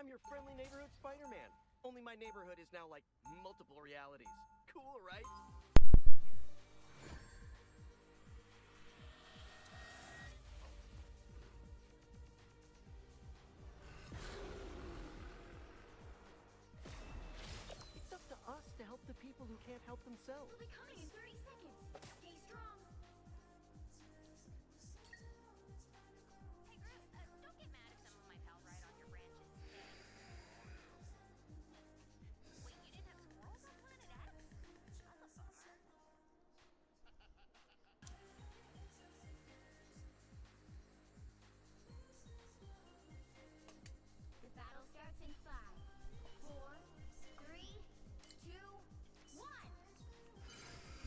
I'm your friendly neighborhood Spider-Man. Only my neighborhood is now like multiple realities. Cool, right? It's up to us to help the people who can't help themselves. We'll be coming in 30 seconds. Stay strong. Hey, Groot, don't get mad if some of my pals ride on your branches. Wait, you didn't have squirrels on Planet X? That's a bummer. The battle starts in 5, 4, 3, 2, 1.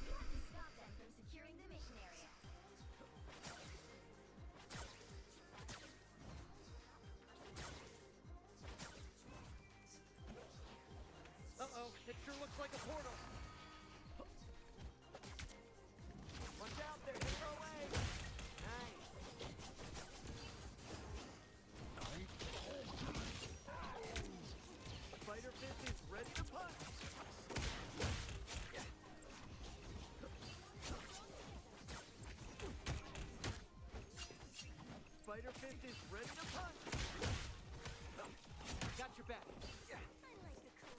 You have to stop them from securing the mission area. Uh-oh, it sure looks like a portal. Watch out, they're heading our way. Nice. Spider-Fist is ready to punch. Spider-Fist is ready to punch. Got your back. I like the cool.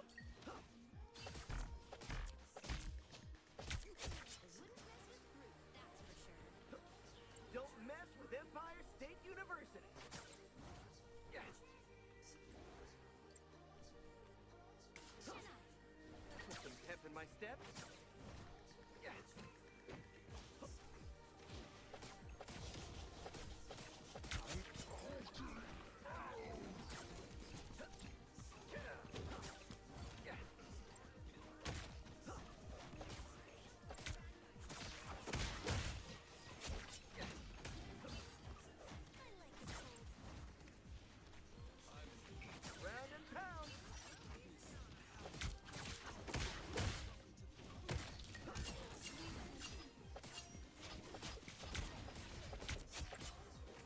Wouldn't mess with Groot, that's for sure. Don't mess with Empire State University. Put some pep in my step. Round and pound.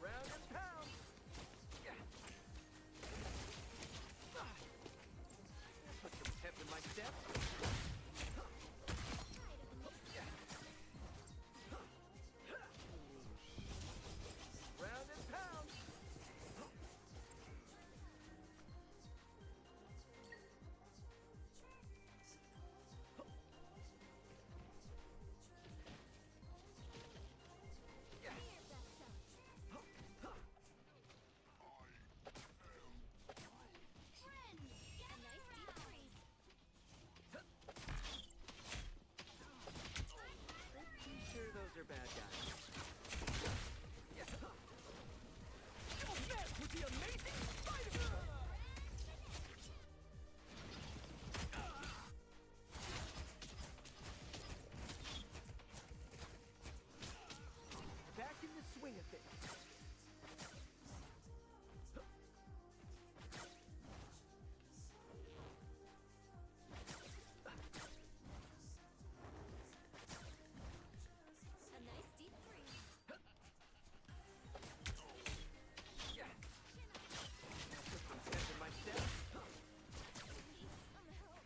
Round and pound. Put some pep in my step. Round and pound. Friends, get a nice deep freeze. Pretty sure those are bad guys. Don't mess with the amazing Spider-Man! Back in the swing of things. A nice deep freeze. Put some pep in my step. Need some help.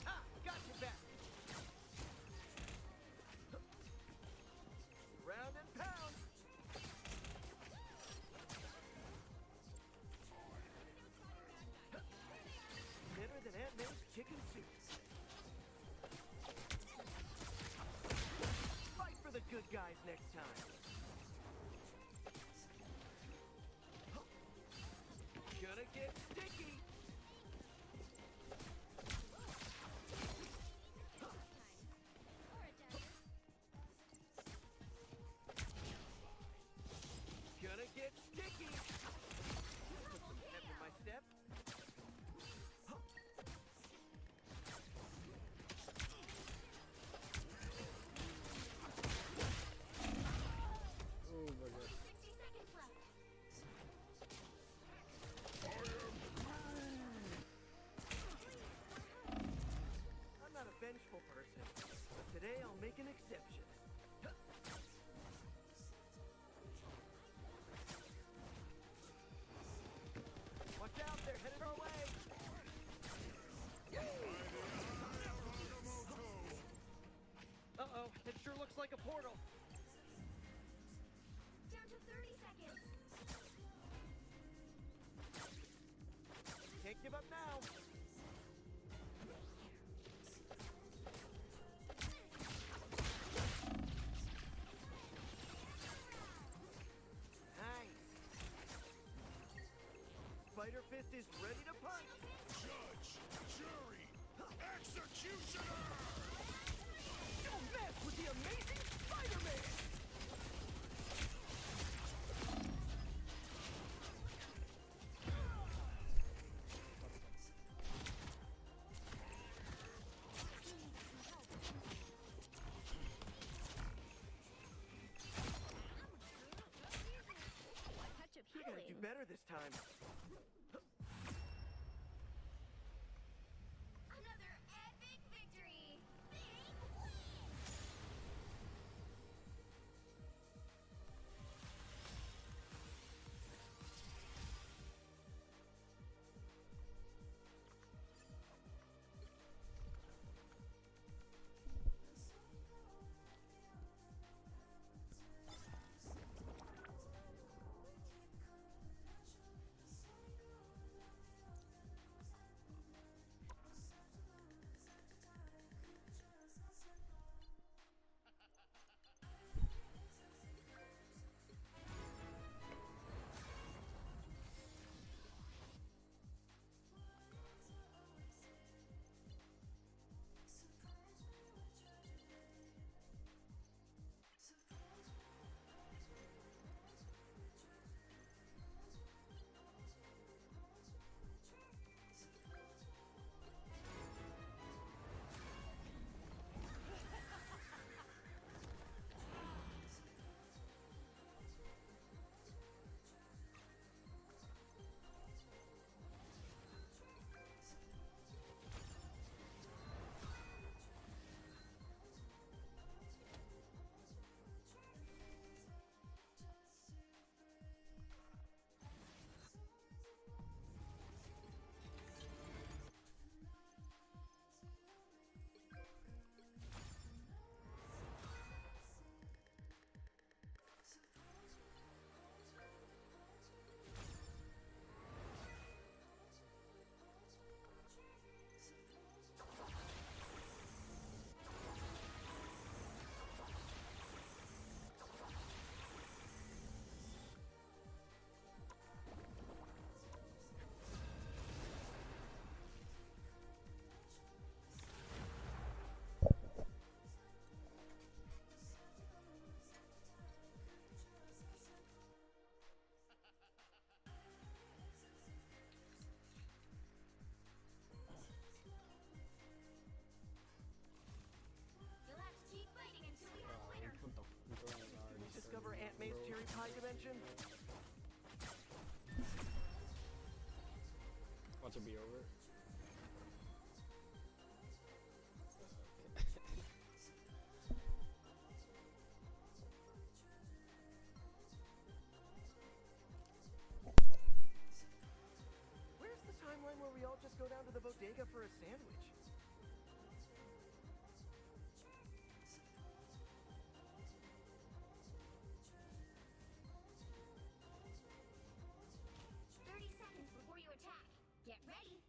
Ha! Got your back. Round and pound. Better than Aunt May's chicken soup. Fight for the good guys next time. Gonna get sticky. Or a dagger. Gonna get sticky. Put some pep in my step. It sure looks like a portal. Down to 30 seconds. Can't give up now. Nice. Spider Fist is ready to punch. Judge, jury, executioner! Don't mess with the amazing Spider-Man! Touch of We gotta do healing. better this time. Another epic victory. Big win. You'll have to keep fighting until we have a winner. Did we discover Aunt May's cherry pie dimension? Watch it be over. Where's the timeline where we all just go down to the bodega for a sandwich? "30 seconds before you attack. Get ready."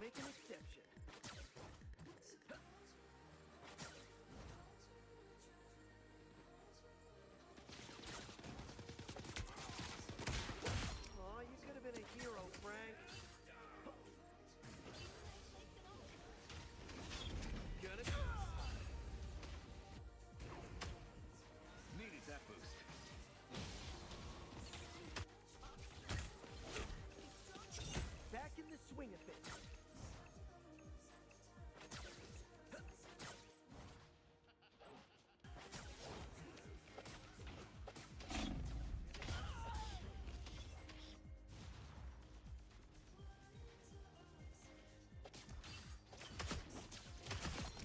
make an exception. Aw, you could have been a hero, Frank. Gonna... Needed that boost. Back in the swing of things.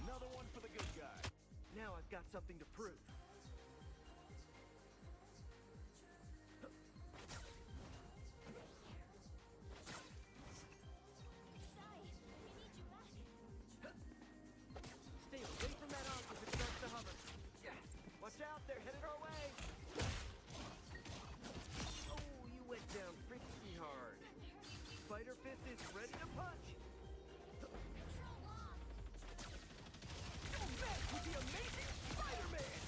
Another one for the good guy. Now I've got something to prove. Sai, we need you back. Stay away from that arc as it starts to hover. Watch out, they're headed our way. Oh, you went down pretty hard. Spider Fist is ready to punch. Control lost. Don't mess with the amazing Spider-Man!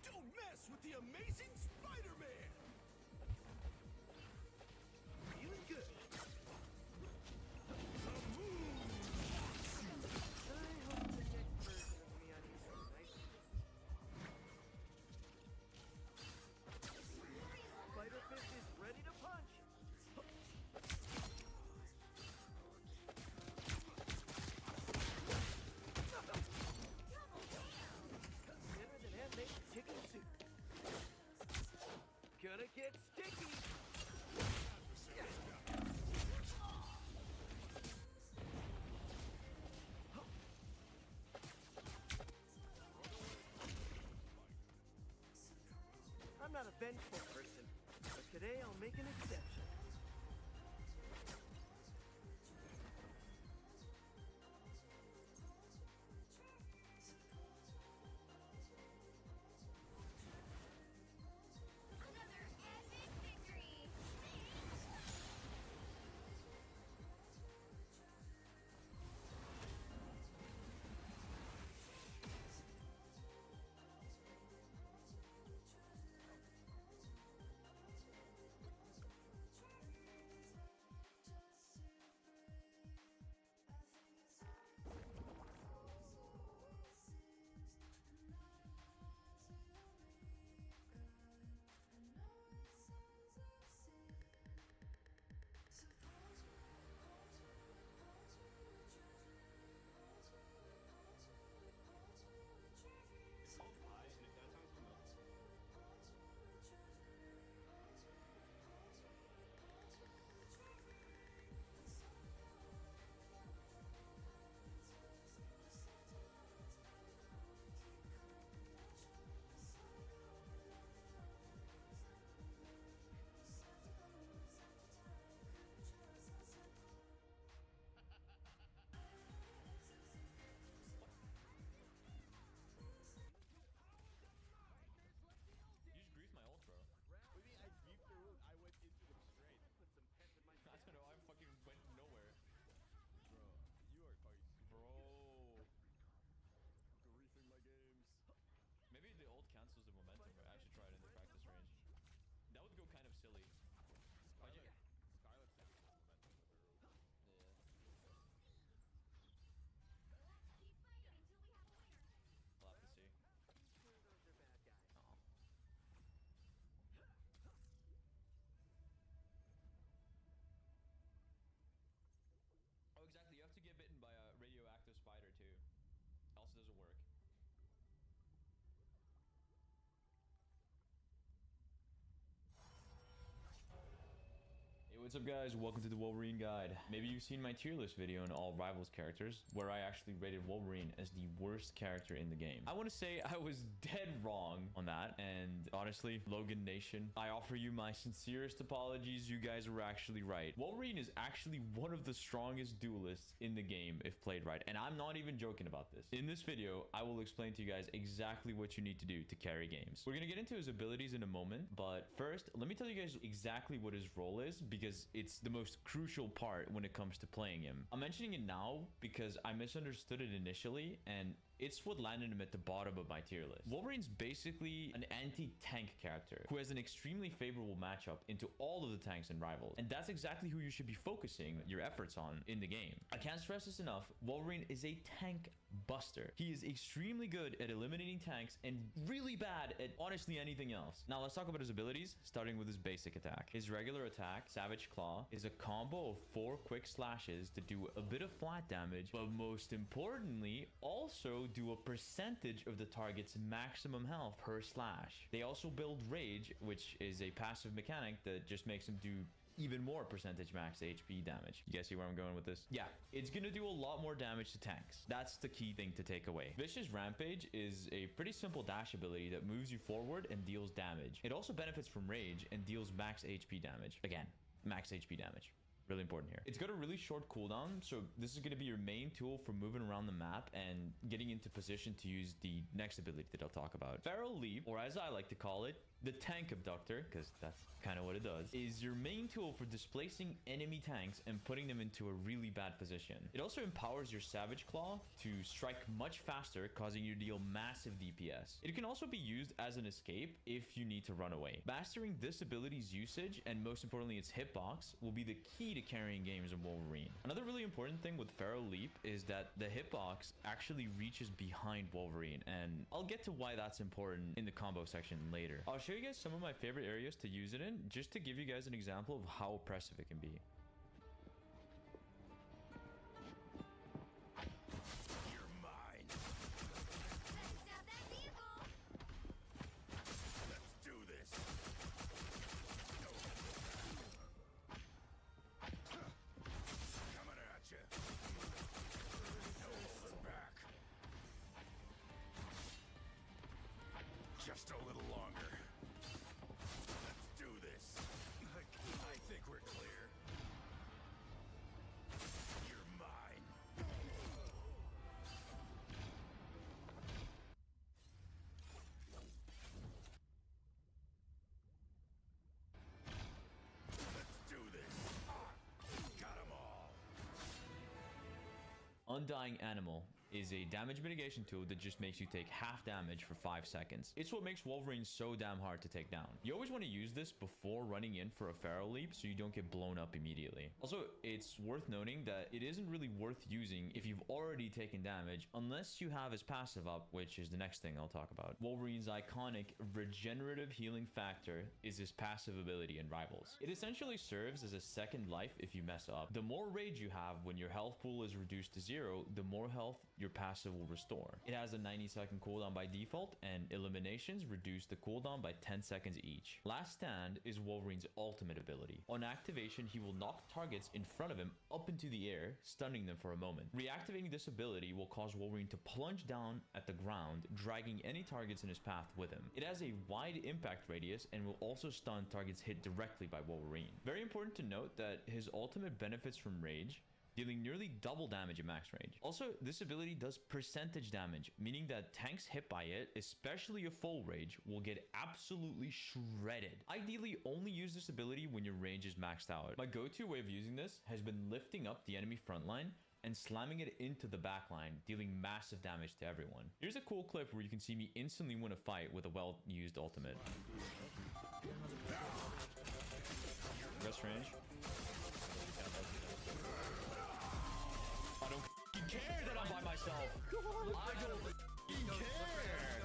Don't mess with the amazing Spider-Man! Feeling good. The moon! I hope the next version of me on you is nice. Spider Fist is ready to punch. Better than handmade chicken soup. Gonna get sticky. I'm not a vengeful person, but today I'll make an exception. Another epic victory. You just greased my ultra. What do you mean I beeped the room? I went into them straight. Put some pep in my I don't know. I fucking went nowhere, Bro, you are fucking super bro. griefing my games. Maybe the ult cancels the momentum. But I should try it in the practice range. That would go kind of silly. Scarlet cancels momentum with her ult. Yeah. Let's keep fighting until we have a winner. I'll have to see. Sure, those are bad guys. Oh. Oh, exactly. You have to get bitten by a radioactive spider too. Else it doesn't work. It would What's up guys, welcome to the Wolverine Guide. Maybe you've seen my tier list video on all Rivals characters, where I actually rated Wolverine as the worst character in the game. I want to say I was dead wrong on that, and honestly, Logan Nation, I offer you my sincerest apologies. You guys were actually right. Wolverine is actually one of the strongest duelists in the game if played right, and I'm not even joking about this. In this video, I will explain to you guys exactly what you need to do to carry games. We're gonna get into his abilities in a moment, but first, let me tell you guys exactly what his role is, because it's the most crucial part when it comes to playing him. I'm mentioning it now because I misunderstood it initially, and it's what landed him at the bottom of my tier list. Wolverine's basically an anti-tank character who has an extremely favorable matchup into all of the tanks in Rivals, and that's exactly who you should be focusing your efforts on in the game. I can't stress this enough, Wolverine is a tank buster. He is extremely good at eliminating tanks and really bad at honestly anything else. Now let's talk about his abilities, starting with his basic attack. His regular attack, Savage Claw, is a combo of 4 quick slashes to do a bit of flat damage, but most importantly, also do a percentage of the target's maximum health per slash. They also build Rage, which is a passive mechanic that just makes him do even more percentage max HP damage. You guys see where I'm going with this? Yeah, it's gonna do a lot more damage to tanks. That's the key thing to take away. Vicious Rampage is a pretty simple dash ability that moves you forward and deals damage. It also benefits from Rage and deals max HP damage. Again, max HP damage. Really important here. It's got a really short cooldown, so this is going to be your main tool for moving around the map and getting into position to use the next ability that I'll talk about. Feral Leap, or as I like to call it, the Tank Abductor, because that's kind of what it does, is your main tool for displacing enemy tanks and putting them into a really bad position. It also empowers your Savage Claw to strike much faster, causing you to deal massive DPS. It can also be used as an escape if you need to run away. Mastering this ability's usage, and most importantly its hitbox, will be the key to carrying games in Wolverine. Another really important thing with Feral Leap is that the hitbox actually reaches behind Wolverine, and I'll get to why that's important in the combo section later. I'll show you guys some of my favorite areas to use it in, just to give you guys an example of how oppressive it can be. You're mine. Better stop that vehicle! Let's do this. Coming at you. No holding back. Just a little longer. Let's do this. I think we're clear. You're mine. Let's do this. Got 'em all. Undying Animal is a damage mitigation tool that just makes you take half damage for 5 seconds. It's what makes Wolverine so damn hard to take down. You always want to use this before running in for a Feral Leap so you don't get blown up immediately. Also, it's worth noting that it isn't really worth using if you've already taken damage unless you have his passive up, which is the next thing I'll talk about. Wolverine's iconic regenerative healing factor is his passive ability in Rivals. It essentially serves as a second life if you mess up. The more rage you have when your health pool is reduced to 0, the more health your passive will restore. It has a 90-second cooldown by default, and eliminations reduce the cooldown by 10 seconds each. Last Stand is Wolverine's ultimate ability. On activation, he will knock targets in front of him up into the air, stunning them for a moment. Reactivating this ability will cause Wolverine to plunge down at the ground, dragging any targets in his path with him. It has a wide impact radius and will also stun targets hit directly by Wolverine. Very important to note that his ultimate benefits from Rage, dealing nearly double damage at max range. Also, this ability does percentage damage, meaning that tanks hit by it, especially a full Rage, will get absolutely shredded. Ideally, only use this ability when your range is maxed out. My go-to way of using this has been lifting up the enemy front line and slamming it into the backline, dealing massive damage to everyone. Here's a cool clip where you can see me instantly win a fight with a well-used ultimate. Rest range. I don't f***ing care that I'm by myself. I don't f***ing care.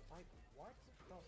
Like, what the f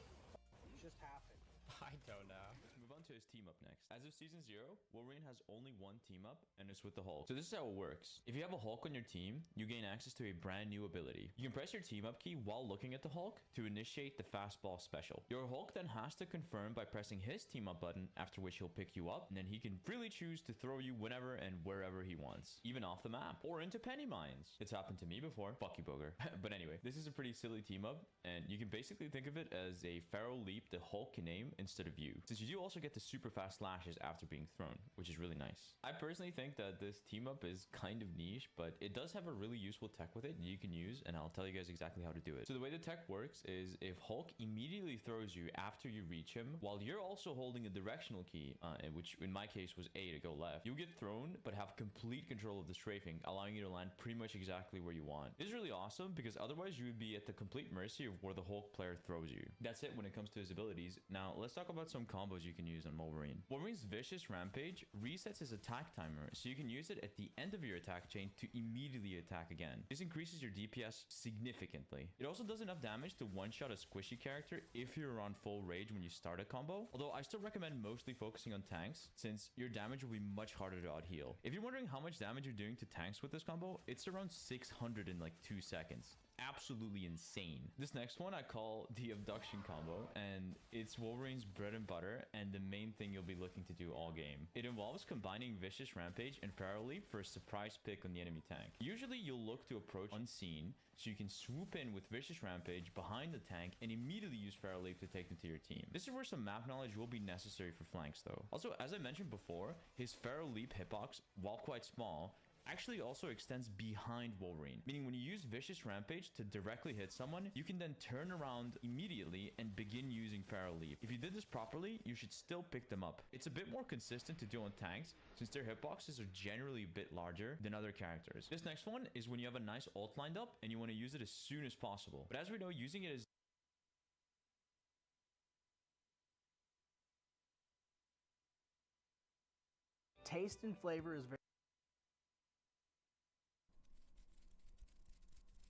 just happened? I don't know. Let's move on to his team up next. As of season 0, Wolverine has only one team up, and it's with the Hulk. So this is how it works. If you have a Hulk on your team, you gain access to a brand new ability. You can press your team up key while looking at the Hulk to initiate the fastball special. Your Hulk then has to confirm by pressing his team up button, after which he'll pick you up, and then he can freely choose to throw you whenever and wherever he wants, even off the map or into penny mines. It's happened to me before. Fuck you, Booger. But anyway, this is a pretty silly team up, and you can basically think of it as a Pharaoh leap the Hulk can aim instead of you, since you do also get the super fast slashes after being thrown, which is really nice. I personally think that this team up is kind of niche, but it does have a really useful tech with it that you can use, and I'll tell you guys exactly how to do it. So the way the tech works is if Hulk immediately throws you after you reach him, while you're also holding a directional key, which in my case was A to go left, you'll get thrown but have complete control of the strafing, allowing you to land pretty much exactly where you want. This is really awesome because otherwise you would be at the complete mercy of where the Hulk player throws you. That's it when it comes to his abilities. Now let's talk about some combos you can use on Wolverine. Wolverine's Vicious Rampage resets his attack timer, so you can use it at the end of your attack chain to immediately attack again. This increases your DPS significantly. It also does enough damage to one-shot a squishy character if you're on full rage when you start a combo, although I still recommend mostly focusing on tanks since your damage will be much harder to out-heal. If you're wondering how much damage you're doing to tanks with this combo, it's around 600 in like 2 seconds. Absolutely insane. This next one I call the abduction combo, and it's Wolverine's bread and butter and the main thing you'll be looking to do all game. It involves combining Vicious Rampage and Pharaoh Leap for a surprise pick on the enemy tank. Usually you'll look to approach unseen, so you can swoop in with Vicious Rampage behind the tank and immediately use Pharaoh Leap to take them to your team. This is where some map knowledge will be necessary for flanks though. Also, as I mentioned before, his Pharaoh Leap hitbox, while quite small, actually also extends behind Wolverine, meaning when you use Vicious Rampage to directly hit someone, you can then turn around immediately and begin using Pharaoh Leap. If you did this properly, you should still pick them up. It's a bit more consistent to do on tanks since their hitboxes are generally a bit larger than other characters. This next one is when you have a nice ult lined up and you want to use it as soon as possible. But as we know, using it is taste and flavor is very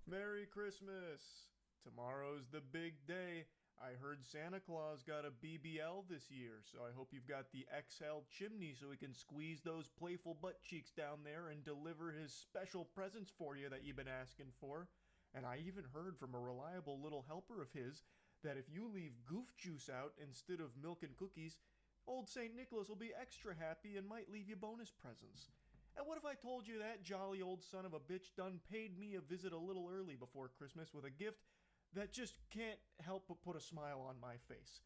Merry Christmas! Tomorrow's the big day. I heard Santa Claus got a BBL this year, so I hope you've got the XL chimney so he can squeeze those playful butt cheeks down there and deliver his special presents for you that you've been asking for. And I even heard from a reliable little helper of his that if you leave goof juice out instead of milk and cookies, old St. Nicholas will be extra happy and might leave you bonus presents. And what if I told you that jolly old son of a bitch done paid me a visit a little early before Christmas with a gift that just can't help but put a smile on my face?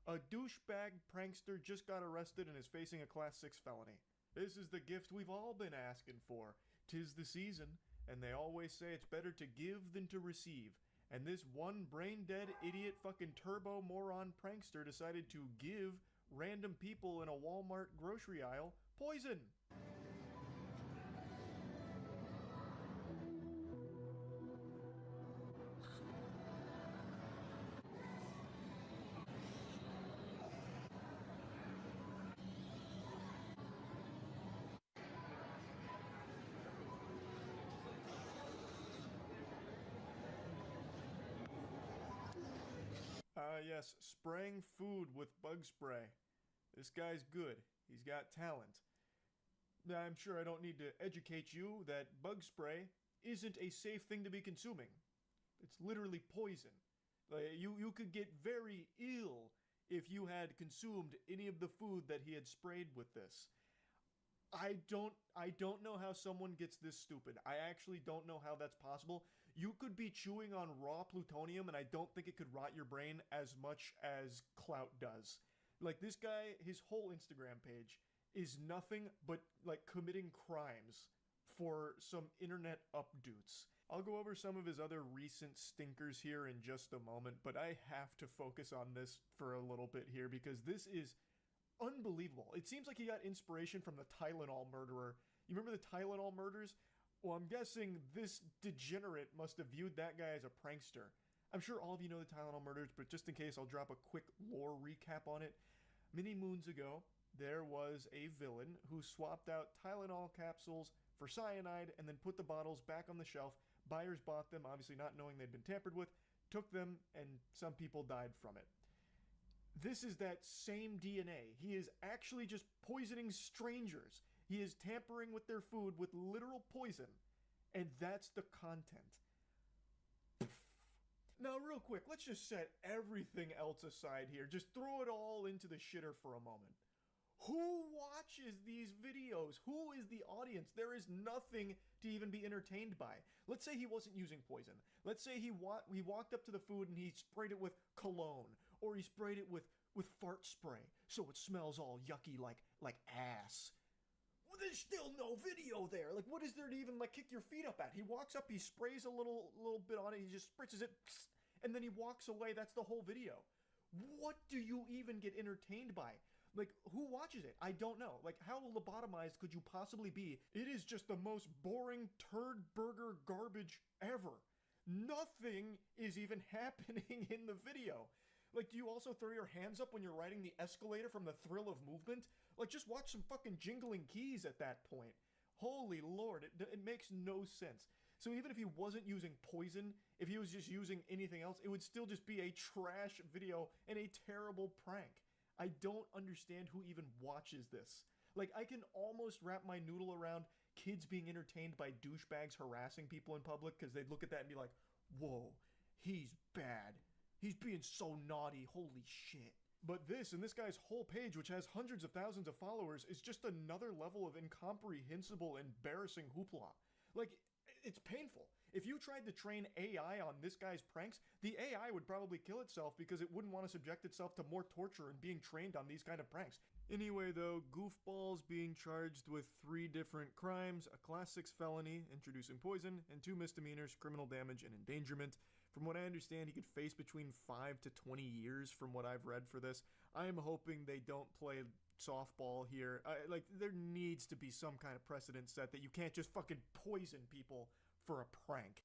A douchebag prankster just got arrested and is facing a Class 6 felony. This is the gift we've all been asking for. 'Tis the season, and they always say it's better to give than to receive. And this one brain-dead idiot fucking turbo moron prankster decided to give random people in a Walmart grocery aisle poison. Yes, spraying food with bug spray. This guy's good. He's got talent. I'm sure I don't need to educate you that bug spray isn't a safe thing to be consuming. It's literally poison. You could get very ill if you had consumed any of the food that he had sprayed with this. I don't know how someone gets this stupid. I actually don't know how that's possible. You could be chewing on raw plutonium and I don't think it could rot your brain as much as clout does. Like, this guy, his whole Instagram page is nothing but like committing crimes for some internet updoots. I'll go over some of his other recent stinkers here in just a moment, but I have to focus on this for a little bit here because this is unbelievable. It seems like he got inspiration from the Tylenol murderer. You remember the Tylenol murders? Well, I'm guessing this degenerate must have viewed that guy as a prankster. I'm sure all of you know the Tylenol murders, but just in case, I'll drop a quick lore recap on it. Many moons ago, there was a villain who swapped out Tylenol capsules for cyanide and then put the bottles back on the shelf. Buyers bought them, obviously not knowing they'd been tampered with, took them, and some people died from it. This is that same DNA. He is actually just poisoning strangers. He is tampering with their food with literal poison. And that's the content. Now, real quick, let's just set everything else aside here. Just throw it all into the shitter for a moment. Who watches these videos? Who is the audience? There is nothing to even be entertained by. Let's say he wasn't using poison. Let's say he walked up to the food and he sprayed it with cologne, or he sprayed it with fart spray, so it smells all yucky like ass. Well, there's still no video there. Like, what is there to even like kick your feet up at? He walks up, he sprays a little bit on it, he just spritzes it, and then he walks away. That's the whole video. What do you even get entertained by? Like, who watches it? I don't know. Like, how lobotomized could you possibly be? It is just the most boring turd burger garbage ever. Nothing is even happening in the video. Like, do you also throw your hands up when you're riding the escalator from the thrill of movement? Like, just watch some fucking jingling keys at that point. Holy Lord, it makes no sense. So even if he wasn't using poison, if he was just using anything else, it would still just be a trash video and a terrible prank. I don't understand who even watches this. Like, I can almost wrap my noodle around kids being entertained by douchebags harassing people in public, because they'd look at that and be like, whoa, he's bad. He's being so naughty, holy shit. But this, and this guy's whole page, which has hundreds of thousands of followers, is just another level of incomprehensible, embarrassing hoopla. Like, it's painful. If you tried to train AI on this guy's pranks, the AI would probably kill itself because it wouldn't want to subject itself to more torture and being trained on these kind of pranks. Anyway though, Goofball's being charged with 3 different crimes, a class 6 felony, introducing poison, and 2 misdemeanors, criminal damage and endangerment. From what I understand, he could face between 5 to 20 years from what I've read for this. I am hoping they don't play softball here. Like, there needs to be some kind of precedent set that you can't just fucking poison people for a prank.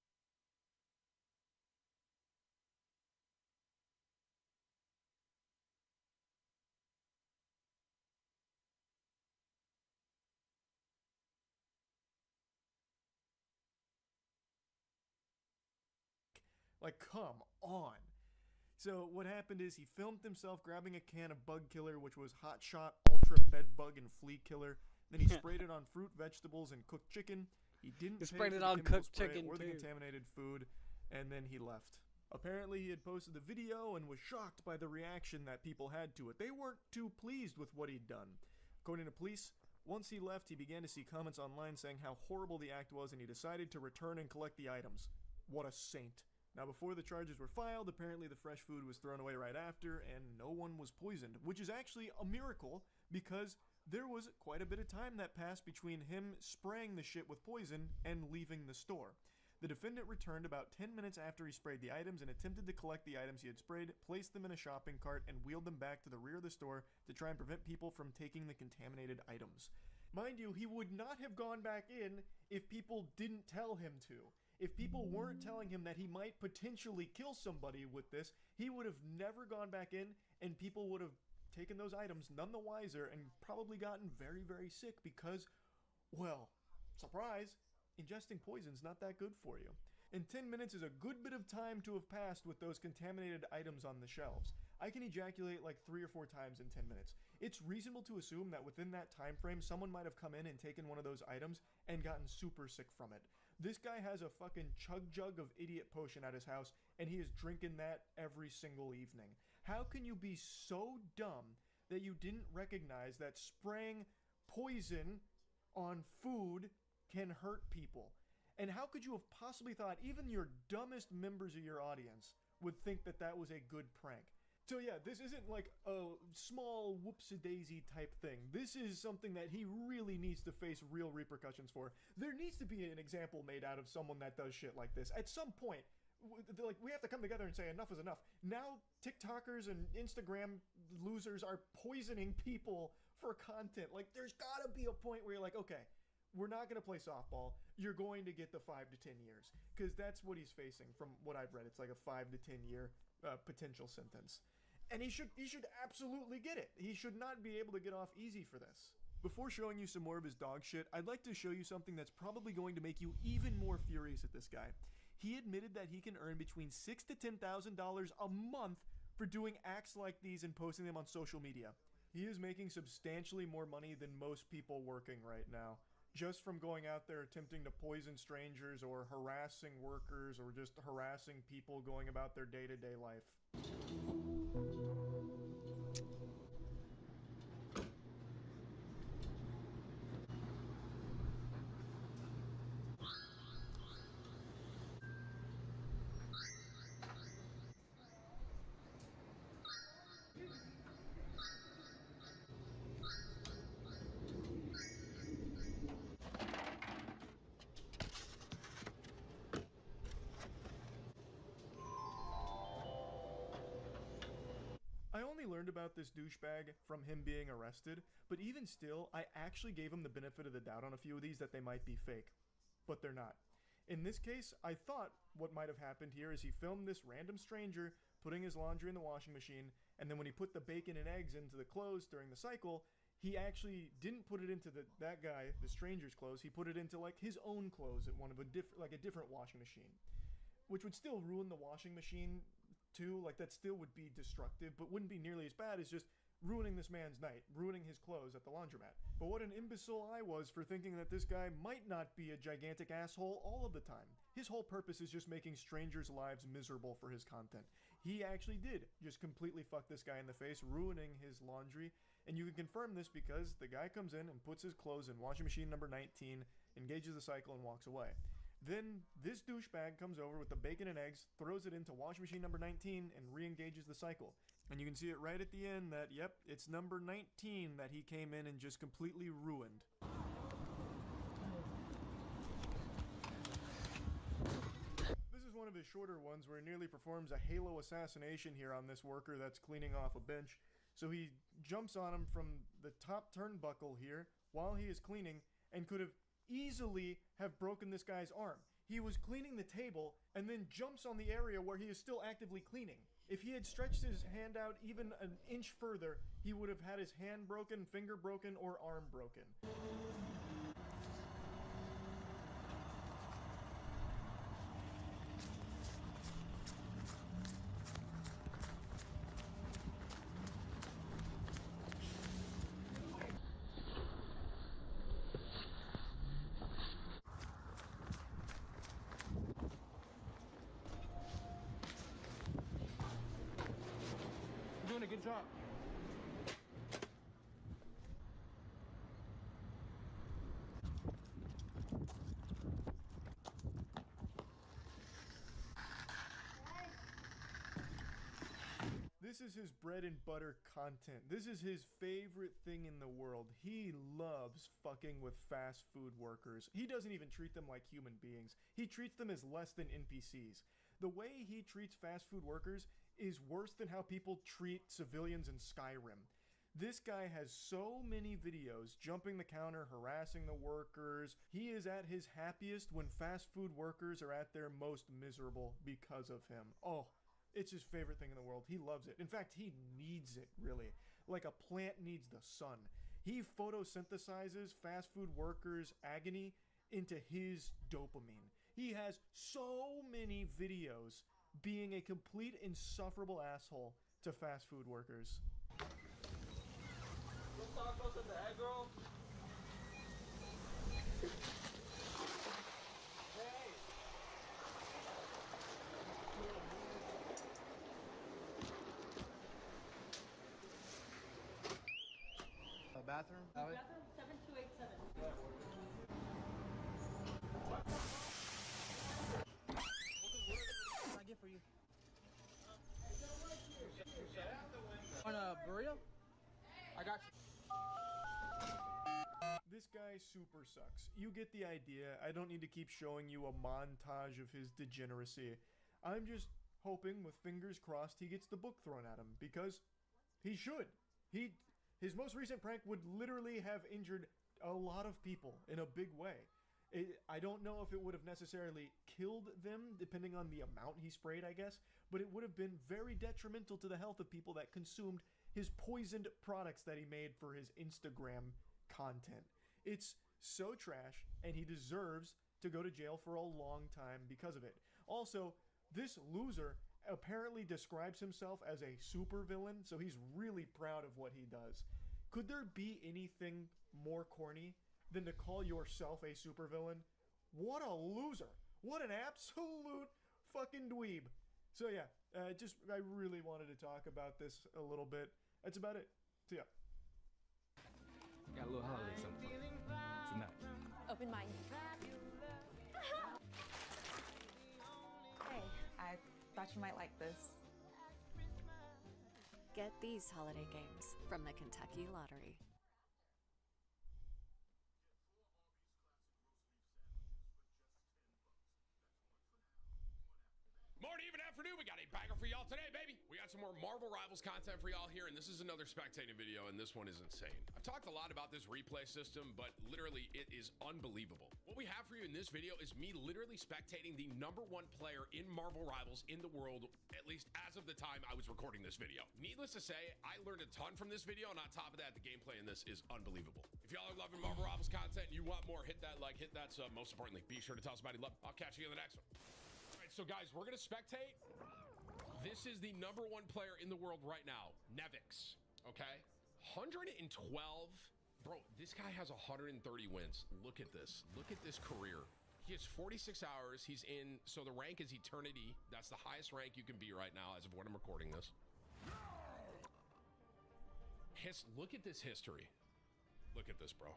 Like, come on. So what happened is he filmed himself grabbing a can of bug killer, which was Hot Shot Ultra Bed Bug and Flea Killer. Then he sprayed it on fruit, vegetables, and cooked chicken. He didn't pay sprayed for it the on chemical cooked spray chicken, or the too. contaminated food, and then he left. Apparently he had posted the video and was shocked by the reaction that people had to it. They weren't too pleased with what he'd done. According to police, once he left, he began to see comments online saying how horrible the act was, and he decided to return and collect the items. What a saint. Now, before the charges were filed, apparently the fresh food was thrown away right after, and no one was poisoned, which is actually a miracle, because there was quite a bit of time that passed between him spraying the shit with poison and leaving the store. The defendant returned about 10 minutes after he sprayed the items and attempted to collect the items he had sprayed, placed them in a shopping cart, and wheeled them back to the rear of the store to try and prevent people from taking the contaminated items. Mind you, he would not have gone back in if people didn't tell him to. If people weren't telling him that he might potentially kill somebody with this, he would have never gone back in, and people would have taken those items none the wiser and probably gotten very, very sick because, well, surprise, ingesting poison's not that good for you. And 10 minutes is a good bit of time to have passed with those contaminated items on the shelves. I can ejaculate like 3 or 4 times in 10 minutes. It's reasonable to assume that within that time frame, someone might have come in and taken one of those items and gotten super sick from it. This guy has a fucking chug jug of idiot potion at his house, and he is drinking that every single evening. How can you be so dumb that you didn't recognize that spraying poison on food can hurt people? And how could you have possibly thought even your dumbest members of your audience would think that that was a good prank? So yeah, this isn't like a small whoopsie-daisy type thing. This is something that he really needs to face real repercussions for. There needs to be an example made out of someone that does shit like this. At some point, like, we have to come together and say enough is enough. Now TikTokers and Instagram losers are poisoning people for content. Like, there's gotta be a point where you're like, okay, we're not going to play softball. You're going to get the 5 to 10 years. Because that's what he's facing from what I've read. It's like a 5 to 10 year potential sentence. And he should absolutely get it. He should not be able to get off easy for this. Before showing you some more of his dog shit, I'd like to show you something that's probably going to make you even more furious at this guy. He admitted that he can earn between $6,000 to $10,000 a month for doing acts like these and posting them on social media. He is making substantially more money than most people working right now, just from going out there attempting to poison strangers or harassing workers or just harassing people going about their day-to-day life. I only learned about this douchebag from him being arrested, but even still, I actually gave him the benefit of the doubt on a few of these that they might be fake. But they're not. In this case, I thought what might have happened here is he filmed this random stranger putting his laundry in the washing machine, and then when he put the bacon and eggs into the clothes during the cycle, he actually didn't put it into that guy, the stranger's clothes, he put it into like his own clothes at one of a different washing machine. Which would still ruin the washing machine too, like that still would be destructive, but wouldn't be nearly as bad as just ruining this man's night, ruining his clothes at the laundromat. But what an imbecile I was for thinking that this guy might not be a gigantic asshole all of the time. His whole purpose is just making strangers' lives miserable for his content. He actually did just completely fuck this guy in the face, ruining his laundry, and you can confirm this because the guy comes in and puts his clothes in washing machine number 19, engages the cycle, and walks away. Then this douchebag comes over with the bacon and eggs, throws it into washing machine number 19, and re-engages the cycle. And you can see it right at the end that, yep, it's number 19 that he came in and just completely ruined. This is one of his shorter ones where he nearly performs a Halo assassination here on this worker that's cleaning off a bench. So he jumps on him from the top turnbuckle here while he is cleaning and could have easily have broken this guy's arm. He was cleaning the table and then jumps on the area where he is still actively cleaning. If he had stretched his hand out even an inch further, he would have had his hand broken, finger broken, or arm broken. Doing a good job. This is his bread and butter content. This is his favorite thing in the world. He loves fucking with fast food workers. He doesn't even treat them like human beings. He treats them as less than NPCs. The way he treats fast food workers is worse than how people treat civilians in Skyrim. This guy has so many videos jumping the counter, harassing the workers. He is at his happiest when fast food workers are at their most miserable because of him. Oh, it's his favorite thing in the world. He loves it. In fact, he needs it, really. Like a plant needs the sun. He photosynthesizes fast food workers' agony into his dopamine. He has so many videos being a complete insufferable asshole to fast food workers. Los tacos in the egg roll. Bathroom? Bathroom 7287. What can I get for you? Want a burrito? I got you. This guy super sucks. You get the idea. I don't need to keep showing you a montage of his degeneracy. I'm just hoping, with fingers crossed, he gets the book thrown at him, because he should. His most recent prank would literally have injured a lot of people in a big way. I don't know if it would have necessarily killed them, depending on the amount he sprayed, I guess, but it would have been very detrimental to the health of people that consumed his poisoned products that he made for his Instagram content. It's so trash, and he deserves to go to jail for a long time because of it. Also, this loser apparently describes himself as a supervillain, so he's really proud of what he does. Could there be anything more corny than to call yourself a supervillain? What a loser. What an absolute fucking dweeb. So yeah, I really wanted to talk about this a little bit. That's about it. So yeah. Got a little holiday something for you tonight. Open mind. Hey, I thought you might like this. Get these holiday games from the Kentucky Lottery. Morning, even afternoon, we got a banger for y'all today, baby. We got some more Marvel Rivals content for y'all here, and this is another spectating video, and this one is insane. I've talked a lot about this replay system, but literally, it is unbelievable. What we have for you in this video is me literally spectating the #1 player in Marvel Rivals in the world, at least as of the time I was recording this video. Needless to say, I learned a ton from this video, and on top of that, the gameplay in this is unbelievable. If y'all are loving Marvel Rivals content and you want more, hit that like, hit that sub. Most importantly, be sure to tell somebody love. I'll catch you in the next one. So guys, we're gonna spectate. This is the #1 player in the world right now, Nevix. Okay, 112. Bro, this guy has 130 wins. Look at this. Look at this career. He has 46 hours. He's in. So the rank is Eternity. That's the highest rank you can be right now, as of when I'm recording this. Look at this history. Look at this, bro.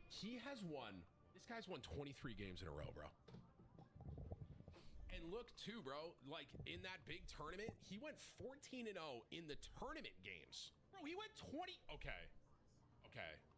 He has won. This guy's won 23 games in a row, bro. And look, too, bro, like in that big tournament, he went 14-0 in the tournament games. Bro, he went 20. Okay,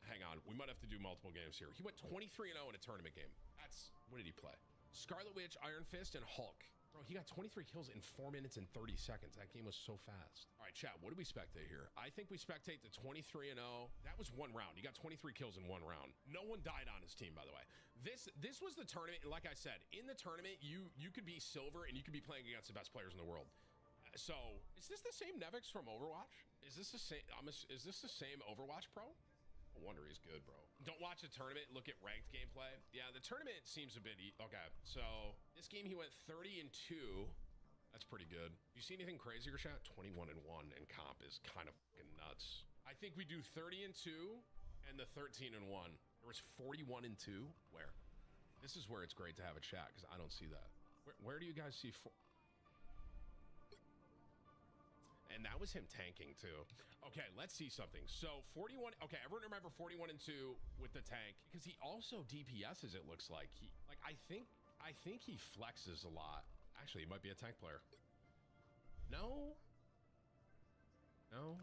hang on. We might have to do multiple games here. He went 23-0 in a tournament game. That's, what did he play? Scarlet Witch, Iron Fist, and Hulk. Bro, he got 23 kills in 4 minutes and 30 seconds. That game was so fast. All right, chat, what do we spectate here? I think we spectate the 23-0. That was 1 round. He got 23 kills in 1 round. No one died on his team, by the way. This was the tournament, and like I said, in the tournament, you could be silver, and you could be playing against the best players in the world. So, is this the same Nevix from Overwatch? Is this the same, is this the same Overwatch pro? No wonder he's good, bro. Don't watch the tournament, look at ranked gameplay. Yeah, the tournament seems a bit okay. So this game he went 30-2. That's pretty good. You see anything crazier, chat? 21-1 in comp is kind of fucking nuts. I think we do 30-2 and the 13-1. There was 41-2. Where? This is where it's great to have a chat because I don't see that. Where do you guys see And that was him tanking too. Okay, let's see something. So 41. Okay, everyone remember 41-2 with the tank because he also DPSs. It looks like I think he flexes a lot. Actually, he might be a tank player. No. Well,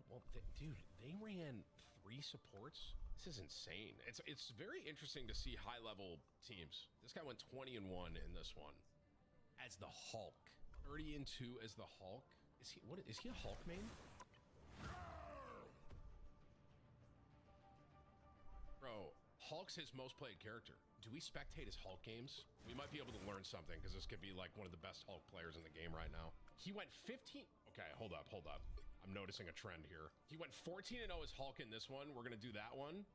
dude, they ran 3 supports. This is insane. It's very interesting to see high level teams. This guy went 20-1 in this one as the Hulk. 30-2 as the Hulk. Is he a Hulk main? Bro, Hulk's his most played character. Do we spectate his Hulk games? We might be able to learn something because this could be like one of the best Hulk players in the game right now. He went 15. Okay, hold up. I'm noticing a trend here. He went 14-0 as Hulk in this one. We're gonna do that one.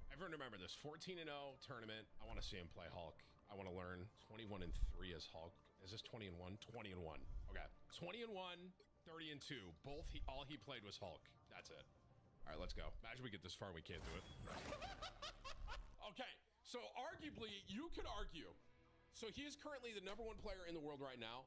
Everyone remember this 14-0 tournament. I want to see him play Hulk. I want to learn 21-3 as Hulk. Is this 20-1? 20-1. Okay, 20-1, 30-2. All he played was Hulk. That's it. All right, let's go. Imagine we get this far and we can't do it. Okay, so arguably, you could argue. So he is currently the #1 player in the world right now,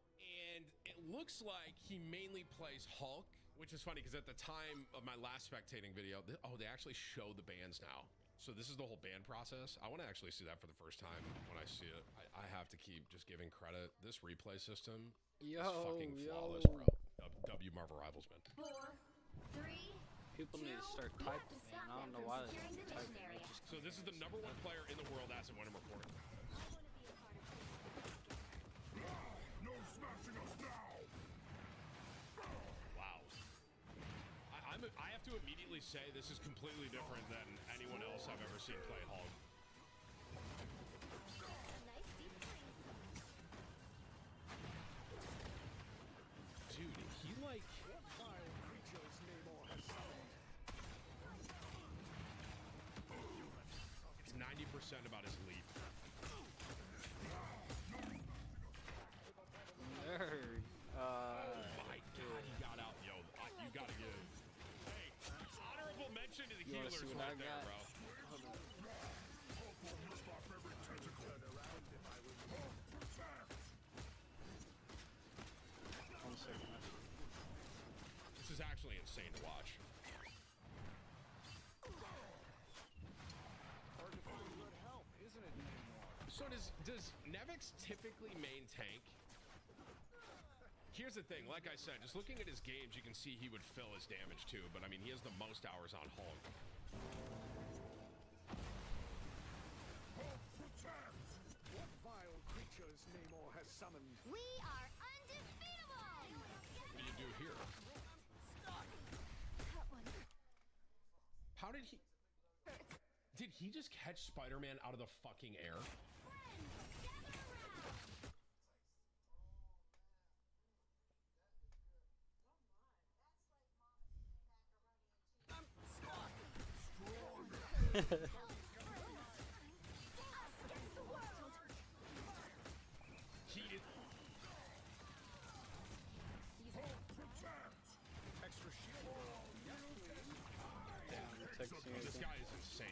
and it looks like he mainly plays Hulk, which is funny because at the time of my last spectating video, they actually show the bans now. So this is the whole ban process. I want to actually see that for the first time when I see it. I have to keep just giving credit. This replay system is fucking flawless, bro. W Marvel Rivals, man. 4, 3. People need to start typing, man. I don't know why they're typing. So this is the #1 player in the world as of when I'm recording. No smashing us now! Wow. I have to immediately say this is completely different than anyone else I've ever seen play Hulk. Dude, he like... It's 90% about his leap. healers see what right I there, got? bro. One second. This is actually insane to watch. Hard to find good help, isn't it anymore? So does Nevix typically main tank? Here's the thing, like I said, just looking at his games, you can see he would fill his damage too, but I mean, he has the most hours on Hulk. What vile creatures Namor has summoned? We are undefeatable! What do you do here? That one How did he... Did he just catch Spider-Man out of the fucking air? He is... Extra shield. Yes, please. Texting This guy is insane.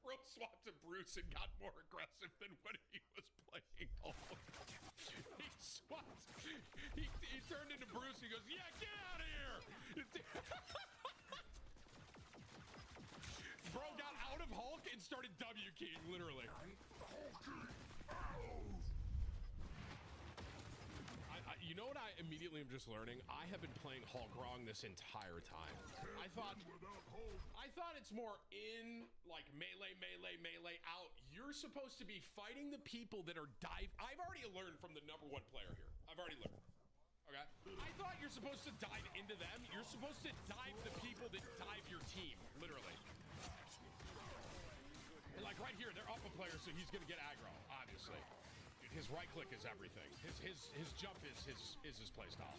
Bro swapped to Bruce and got more aggressive than when he was playing Hulk. He swapped. He turned into Bruce. He goes, "Yeah, get out of here!" Bro got out of Hulk and started W keying, literally. You know what I immediately am just learning? I have been playing Hulk wrong this entire time. I thought it's more in, like, melee, out. You're supposed to be fighting the people that are I've already learned from the #1 player here. I've already learned. Okay? I thought you're supposed to dive into them. You're supposed to dive the people that dive your team, literally. And like right here, they're up a player, so he's gonna get aggro, obviously. Dude, his right click is everything. His jump is his playstyle.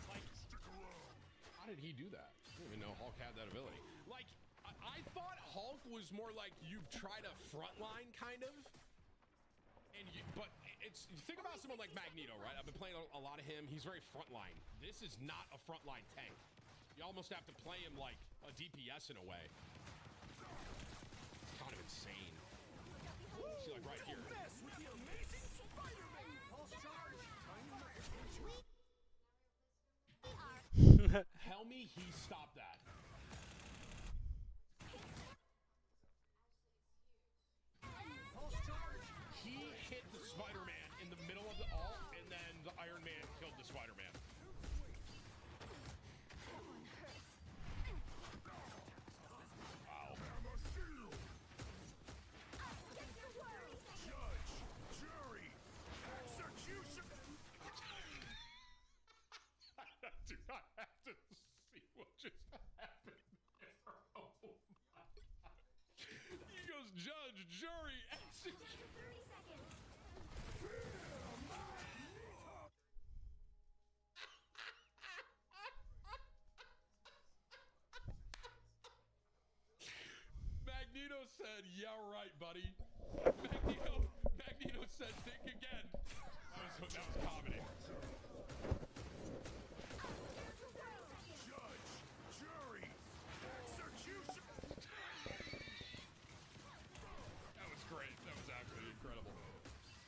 Like, how did he do that? I didn't even know Hulk had that ability. Like, I thought Hulk was more like you try to frontline kind of. But it's, think about someone like Magneto, right? I've been playing a lot of him. He's very frontline. This is not a frontline tank. You almost have to play him like a DPS in a way. It's kind of insane. See, like right here. This with the amazing Spider-Man pulse charge. Tell me he stopped that. Pulse charge. He hit the Spider-Man in the middle of the ult, and then the Iron Man killed the Spider-Man. Wow. Judge, jury, execution. Dude, I have to see what just happened there. Oh my God. He goes, judge, jury, execute. 30 seconds. Magneto said, yeah, right, buddy. Magneto said, think again. That was comedy. Judge, jury, execution. That was great. That was actually incredible.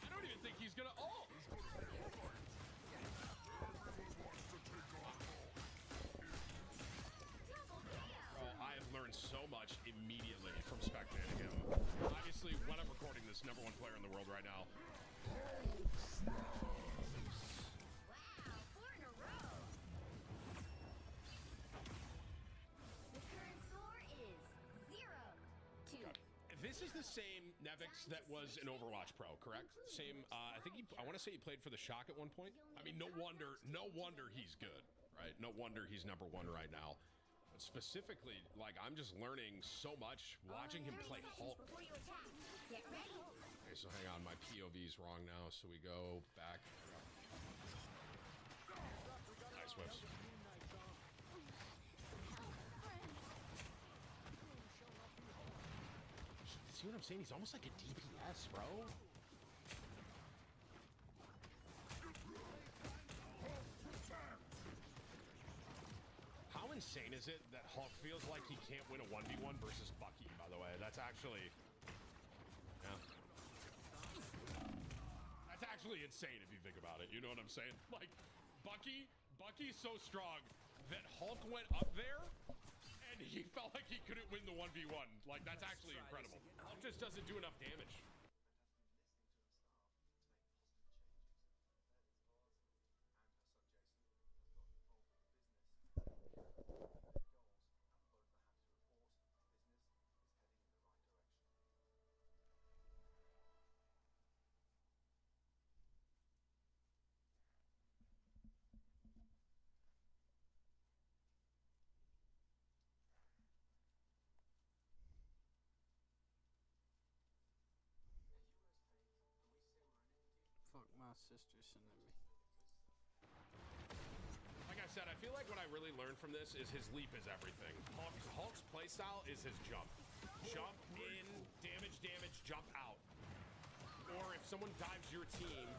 I don't even think he's gonna ult. Bro, I have learned so much immediately from spectating him. Obviously, when I'm recording this, #1 player in the world right now. Wow, 4 in a row. The current score is 0-2. This is the same Nevix that was an Overwatch Pro, correct? Same. I think I want to say he played for the Shock at one point. I mean, no wonder he's good, right? No wonder he's #1 right now. But specifically, like, I'm just learning so much watching him play Hulk. Before you attack, get ready. Okay, so hang on, my POV's wrong now, so we go back. Nice whips. see what I'm saying? He's almost like a DPS, bro. How insane is it that Hulk feels like he can't win a 1v1 versus Bucky, by the way? That's actually... Yeah. That's actually insane if you think about it. You know what I'm saying? Like, Bucky's so strong that Hulk went up there and he felt like he couldn't win the 1v1. Like, that's actually incredible. Hulk just doesn't do enough damage. Fuck, my sister sending me. Like I said, I feel like what I really learned from this is his leap is everything. Hulk's playstyle is his jump. Jump in, damage, jump out. Or if someone dives your team,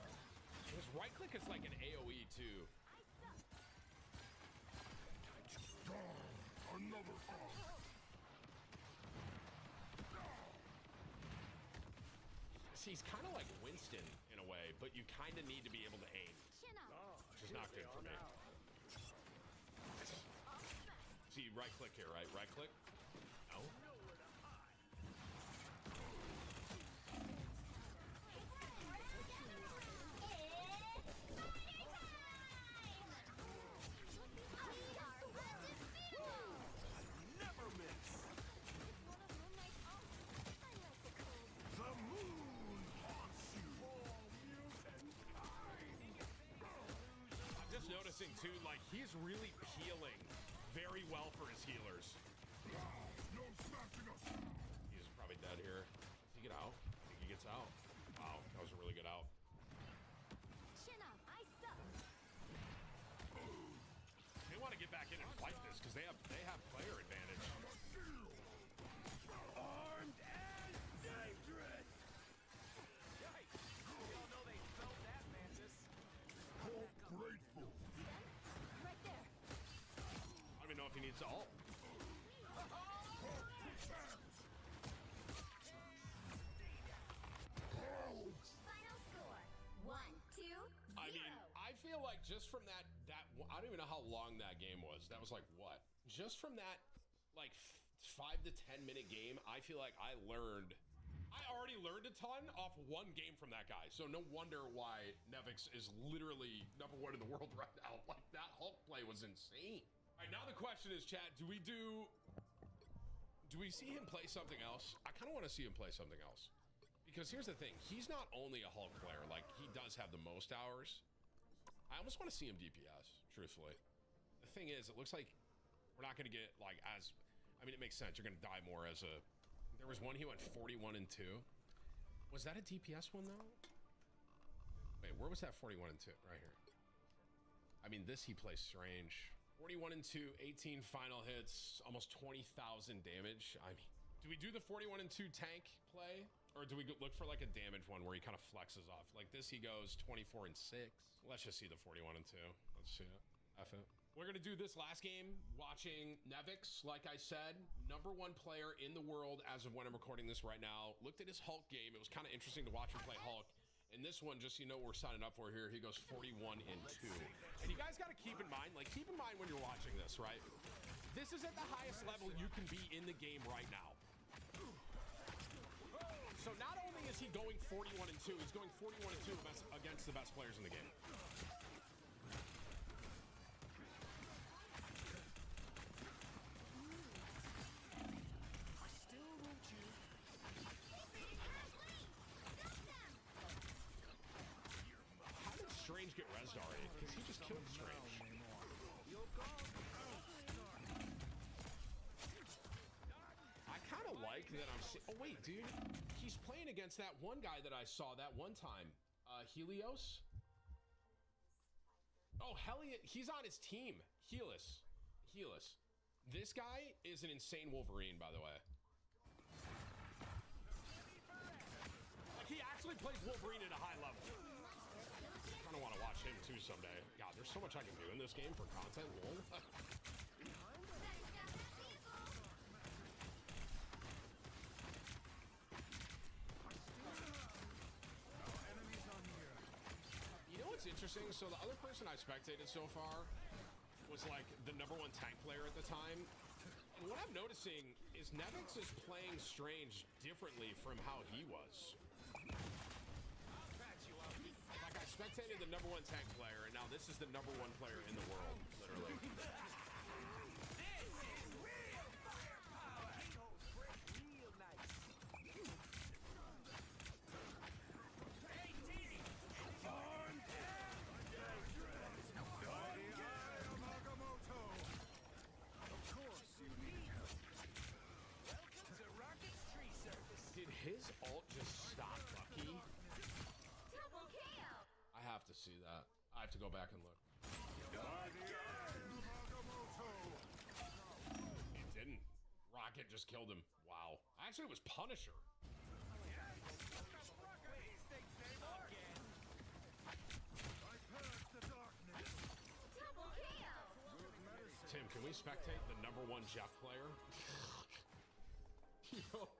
his right click is like an AoE too. Another See, he's kind of like Winston in a way, but you kind of need to be able to aim, which is not good for me. See, right click here, right? Right click. No. Noticing too, like he's really peeling very well for his healers. He's probably dead here. Does he get out? I think he gets out. Wow, that was a really good out. They want to get back in and fight this because they have player advantage. armed and dangerous. Yikes! We all know they felt that, Mantis. Hulk grateful. Right there. I don't even know if he needs to ult. Final score 1-2-0. I mean, I feel like just from that I don't even know how long that game was. That was like what? Just from that like 5 to 10 minute game, I feel like I already learned a ton off one game from that guy. So no wonder why Nevix is literally #1 in the world right now. Like that Hulk play was insane. All right, now the question is, chat, do we see him play something else? I kind of want to see him play something else. Because here's the thing, he's not only a Hulk player, like he does have the most hours. I almost want to see him DPS, truthfully. The thing is, it looks like we're not going to get like I mean, it makes sense. You're going to die more as a, there was one, he went 41 and 2. Was that a DPS one though? Wait, where was that 41 and 2? Right here. I mean, this he plays strange. 41 and 2, 18 final hits, almost 20,000 damage. I mean, do we do the 41 and 2 tank play? Or do we look for like a damage one where he kind of flexes off? Like this, he goes 24 and 6. Let's just see the 41 and 2. Let's see it. F it. We're gonna do this last game watching Nevix. Like I said, #1 player in the world as of when I'm recording this right now. Looked at his Hulk game. It was kind of interesting to watch him play Hulk. And this one, just so you know what we're signing up for here, he goes 41 and 2. And you guys got to keep in mind when you're watching this, right? This is at the highest level you can be in the game right now. So not only is he going 41 and 2, he's going 41 and 2 against the best players in the game. How did Strange get rezzed already? Because he just killed Strange. I kind of like that I'm oh wait, dude. He's playing against that one guy that I saw that one time. Helios? Oh, Helios. He's on his team. Helis. This guy is an insane Wolverine, by the way. plays Wolverine at a high level. I kind of want to watch him too someday. God, there's so much I can do in this game for content. Lol. You know what's interesting? So the other person I spectated so far was like the #1 tank player at the time. And what I'm noticing is Nevix is playing Strange differently from how he was. Like I spectated the #1 tank player, and now this is the #1 player in the world, literally. Did his ult just stop Bucky? Double KO. I have to see that. I have to go back and look. It didn't. Rocket just killed him. Wow. Actually, it was Punisher. Double KO. Tim, can we spectate the #1 Jeff player? Yo.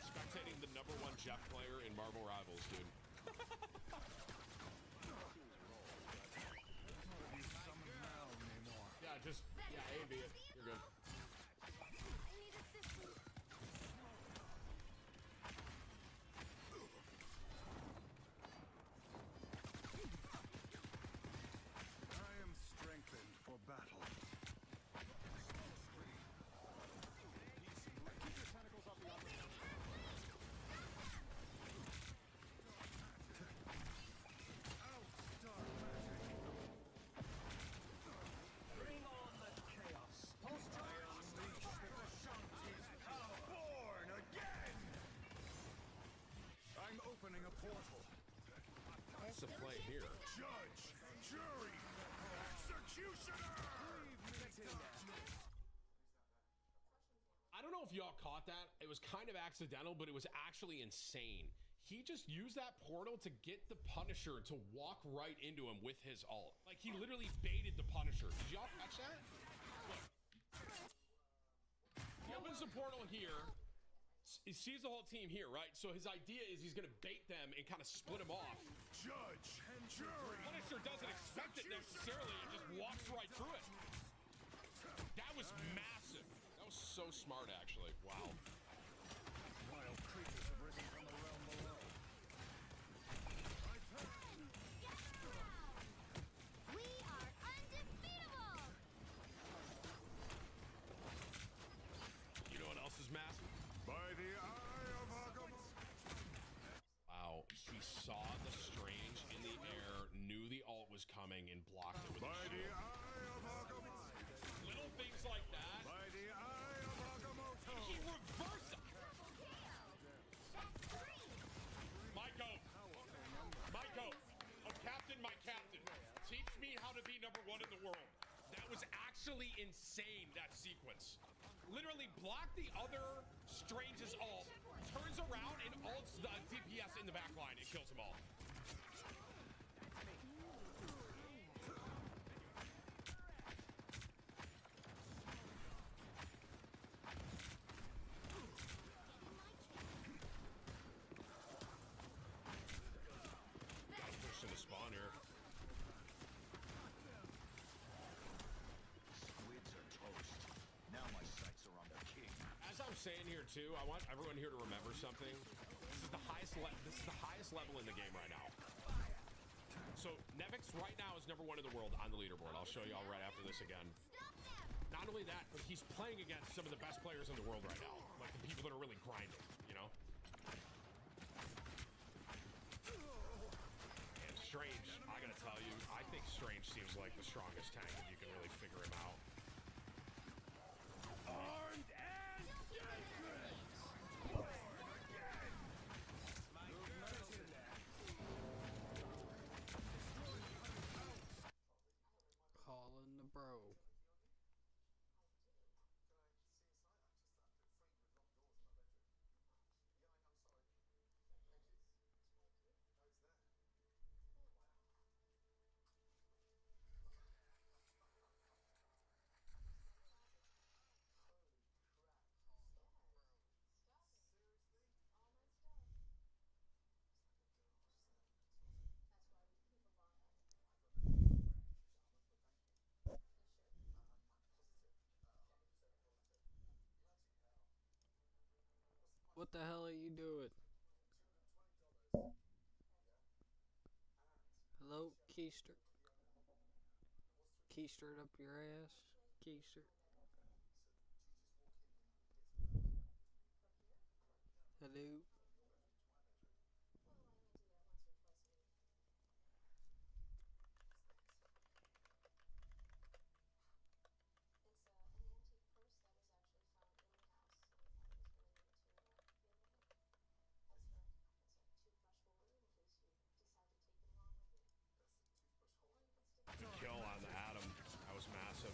Spectating the #1 Jeff player in Marvel Rivals, dude. Yeah, just, yeah, A and B it. You're good. I need assistance. I am strengthened for battle. Born again! I'm opening a portal. What's the play here? Judge, jury, executioner! I don't know if y'all caught that. It was kind of accidental, but it was actually insane. He just used that portal to get the Punisher to walk right into him with his ult. Like, he literally baited the Punisher. Did y'all catch that? Look. He opens the portal here. He sees the whole team here, right? So his idea is he's going to bait them and kind of split them off. Judge and jury. Punisher doesn't expect it necessarily and just walks right through it. That was massive. That was so smart, actually. Wow. Wild creatures have risen from the realm below. We are undefeatable. You know what else is massive? By the eye of Agamotto. Wow, he saw the Strange in the air, knew the ult was coming, and blocked it with a By the shield. eye of Agamotto. Little things like that. By the eye of Agamotto. He reversed it. Double KO. That's 3. My goat. My goat. Oh, captain, my captain. Teach me how to be #1 in the world. That was actually insane, that sequence. Literally blocked the other Strange's ult, turns around and ults the DPS in the back line and kills them all. Gotta push to the spawn here. Squids are toast. Now my sights are on the king. As I'm saying here too, I want everyone here to remember something. This is the highest level in the game right now. So Nevix right now is #1 in the world on the leaderboard. I'll show y'all right after this again. Stop them. Not only that, but he's playing against some of the best players in the world right now. Like the people that are really grinding, you know? And Strange, I gotta tell you, I think Strange seems like the strongest tank if you can really figure him out. Armed and dangerous. Born again. Calling the bro. What the hell are you doing? Hello, Keister. Keistered up your ass. Keister. Hello. Kill on Adam. That was massive.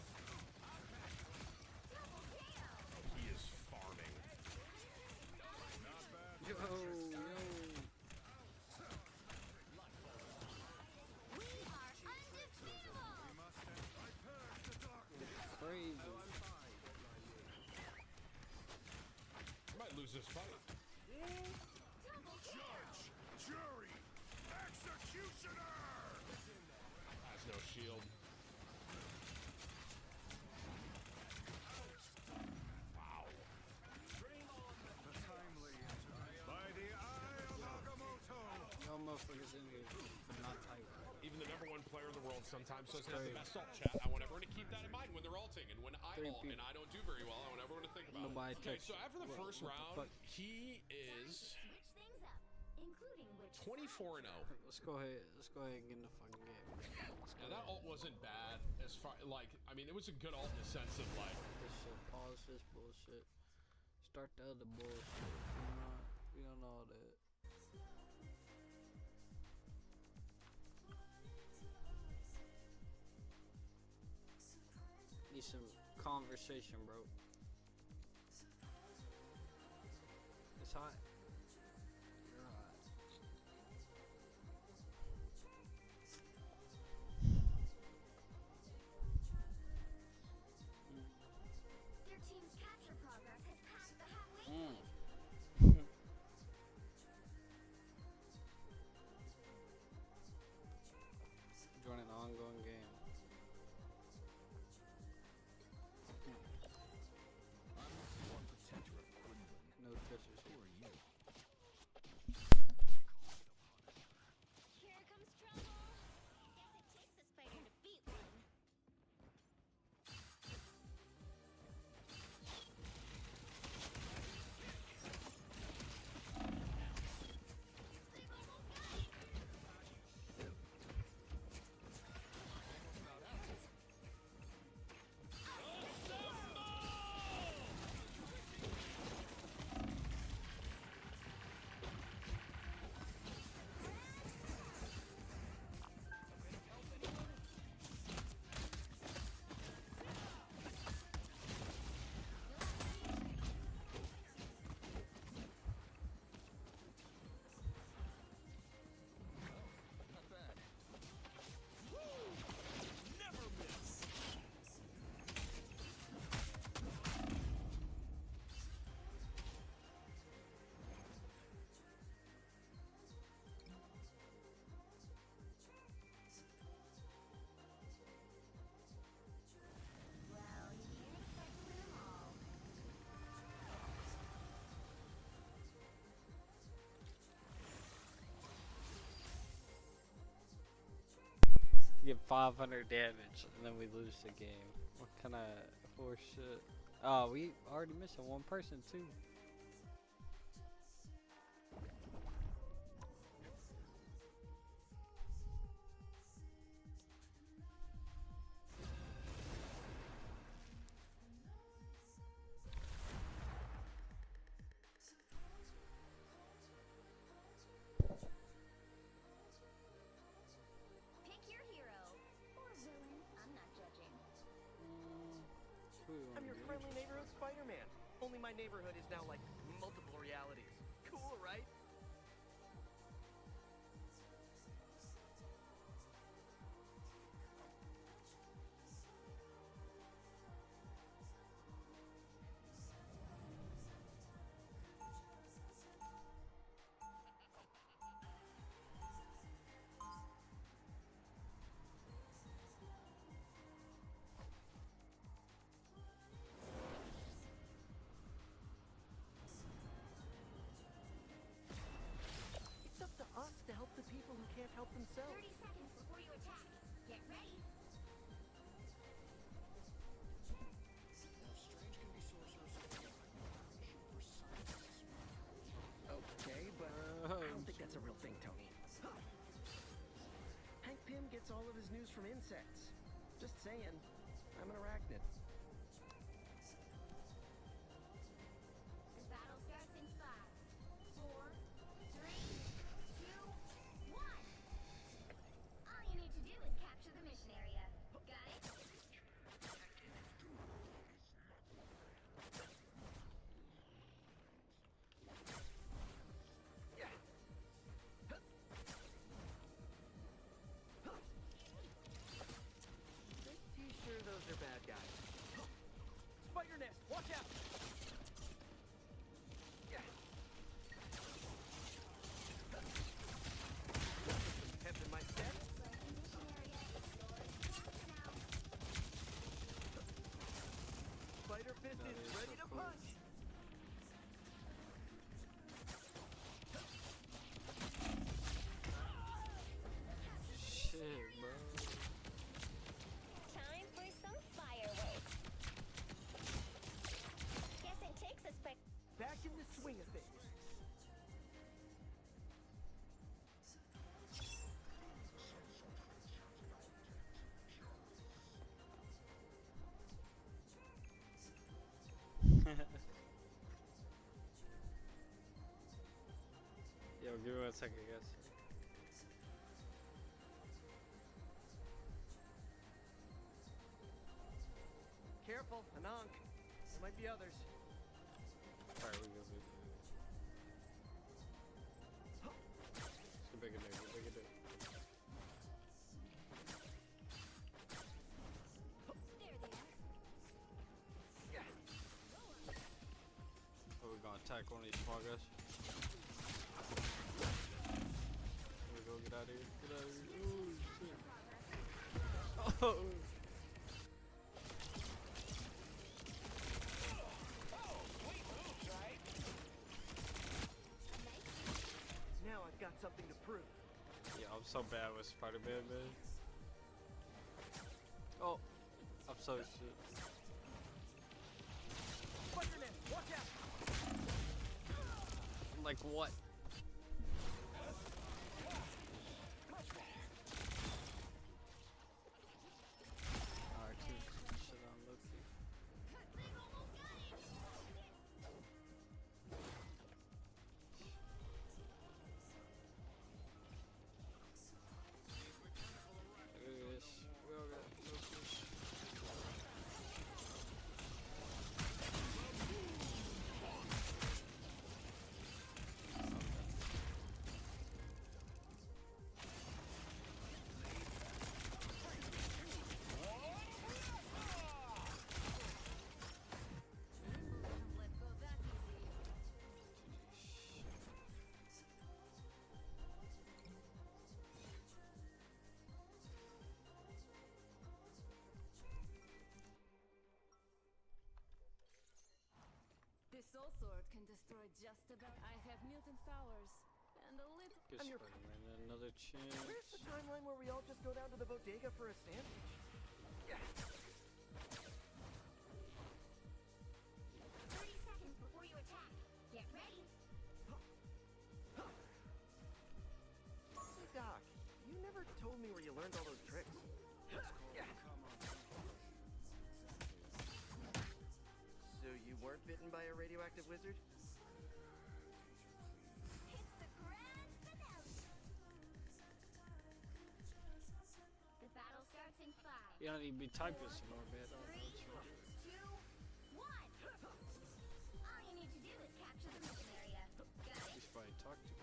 He is farming. Yo, yo. We are undefeatable. Crazy. I might lose this fight. Judge, jury, executioner. Has no shield. Wow. The timely by the eye of Agamotto. No motherfuckers in here, but not tight. Even the #1 player in the world sometimes doesn't have the best ult, chat. I want everyone to keep that in mind when they're ulting, and when I ult and I don't do very well, I want everyone to think about Nobody it. Okay, touched so after the what- first what the round, fuck? he is Switch things up, including which 24-0. Let's go ahead and get in the fucking game. Yeah, that ult wasn't bad as far, like, I mean, it was a good ult in the sense of, like, This shit, pause this bullshit. Start the other bullshit. We don't know all that. Need some conversation, bro. It's hot. You're hot. their team's capture progress has passed the halfway Mm. point. Join an ongoing game. No touches. Who are you? Here comes trouble. Guess it takes a spider to beat one. Well, you can't expect to win them all. You get 500 damage and then we lose the game. What kind of horse shit? Oh, we already missing one person too. Pick your hero. Or villain. I'm not judging. Who you I'm wanna your be? friendly neighborhood Spider-Man. Only my neighborhood is now like multiple realities. Cool, right? to people who can't help themselves. 30 seconds before you attack. Get ready. Okay, but I don't think that's a real thing, Tony. Hank Pym gets all of his news from insects. Just saying, I'm an arachnid. The battle starts in 5, 4, 3, 2, 1. All you need to do is capture the mission area. Got it? Pretty sure those are bad guys. Spider nest, watch out! Pep in my step. Mission area is yours. Now. Spider Fist is ready to punch. Shit, bro. Time for some fireworks. Guess it takes a spec. Back in the swing of things. Yo, give me 1 second, guys. Careful, Anank. There might be others. Alright, we go. Get back in there, get back in there. There they are. Oh, we're gonna attack one of these small guys. Here we go, get out of here. Get out of here. Oh, shit. Oh! Now I've got something to prove. Yeah, I'm so bad with Spider-Man, man. Oh, I'm so shit. Spider nest, watch out! Like what? Alright, keep shit on Loki. Look at this. We all got Loki. Let go that easy. This soul sword can destroy just about. I have mutant powers and a little. Good I'm your- Spider-Man, another chance. Where's the timeline where we all just go down to the bodega for a sandwich? 30 seconds before you attack. Get ready. Hey Doc, you never told me where you learned all those tricks. So you weren't bitten by a radioactive wizard? It's the grand finale. The battle starts in 5, You don't need to be typing some more, man. I don't know 3, what's wrong. 2, 1. All you need to do is capture the mission area. Got it? You should probably talk to me.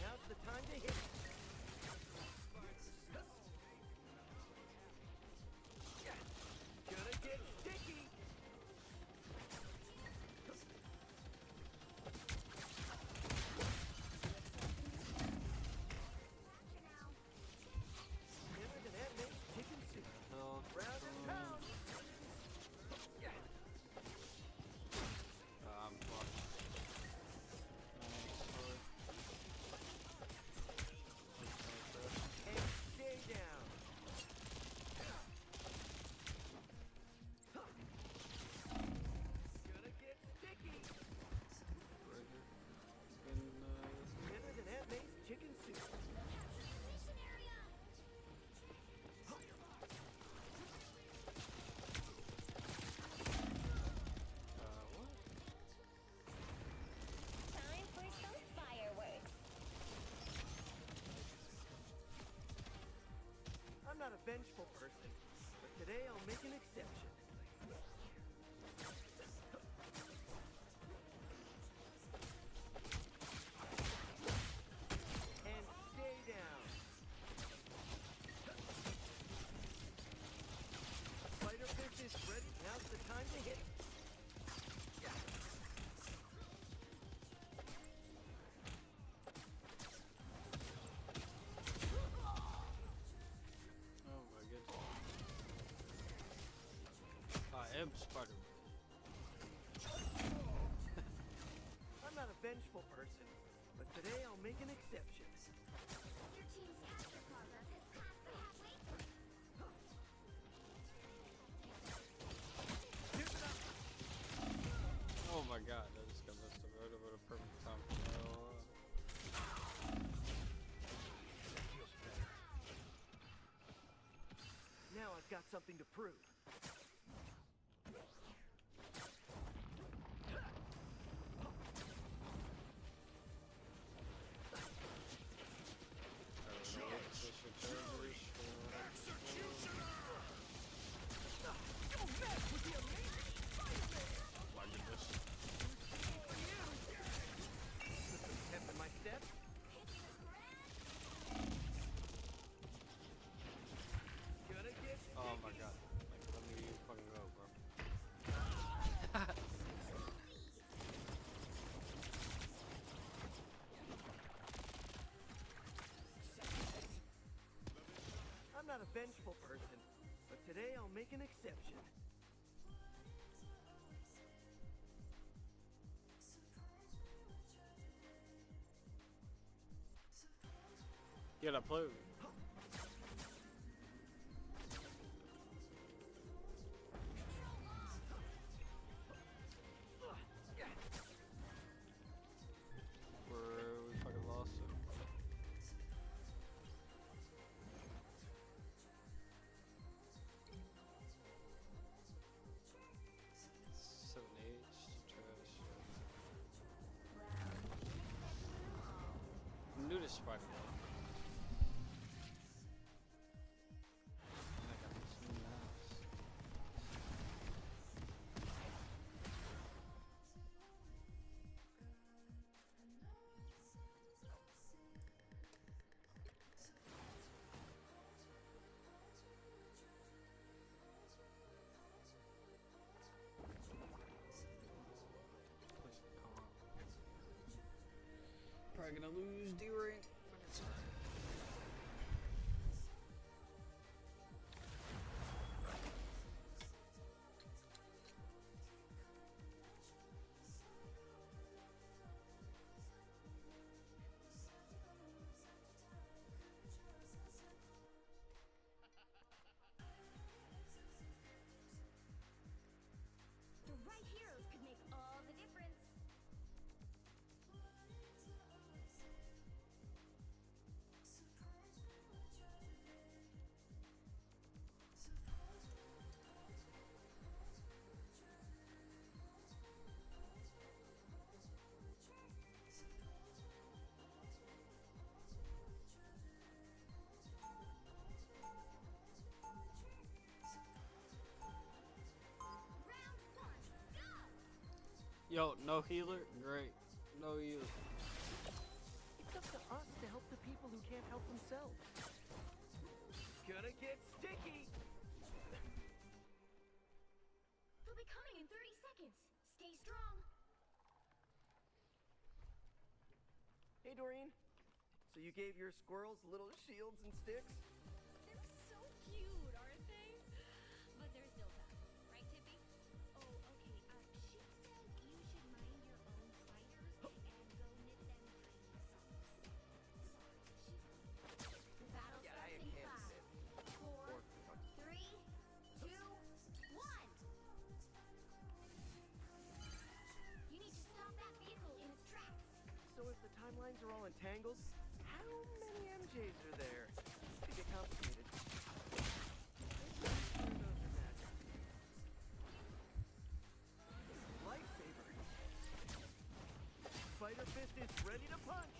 Now's the time to hit. Gonna get sticky. vengeful person, but today I'll make an exception. And stay down. Spider Fist is ready. Now's the time to hit. Oh my goodness. I am Spider-Man. I'm not a vengeful person, but today I'll make an exception. Your team's capture progress is past the halfway point. Oh my god, I just got messed up right over the perfect time. Now I've got something to prove. Step in my step. Gonna get Oh my god. Like, let me fucking go, bro. I'm not a vengeful person, but today I'll make an exception. You gotta play with me. Where we fucking lost it. Seven H trash. I'm new to Spider-Man. And I got this new mouse. Please come on. Probably gonna lose D-rank. But it's alright. The right heroes could make all the difference. Round one, go! Yo, no healer? Great. No healer. It's up to us to help the people who can't help themselves. Gonna get sticky. They'll be coming in 30 seconds. Stay strong. Hey, Doreen. So you gave your squirrels little shields and sticks? They're so cute, aren't they? But they're still tough. Right, Tippy? Oh, okay. She says you should mind your own spiders and go knit them tiny socks. Sorry, the battle Yeah, starts I in can't 5, sit. 4, 3, 2, 1. You need to stop that vehicle in its tracks. So if the timelines are all entangled, how many MJs are there? Could get complicated. Those are magic. Lifesaver. Spider Fist is ready to punch.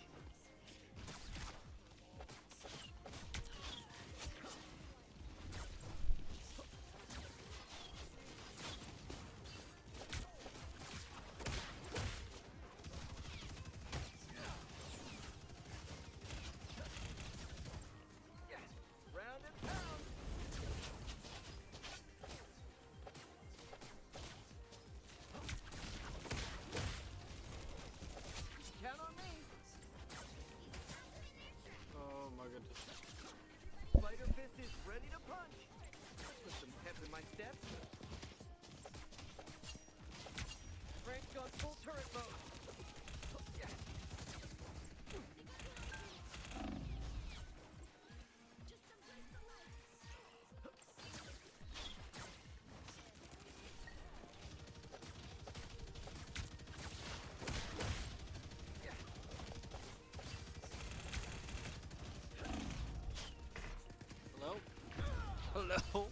no.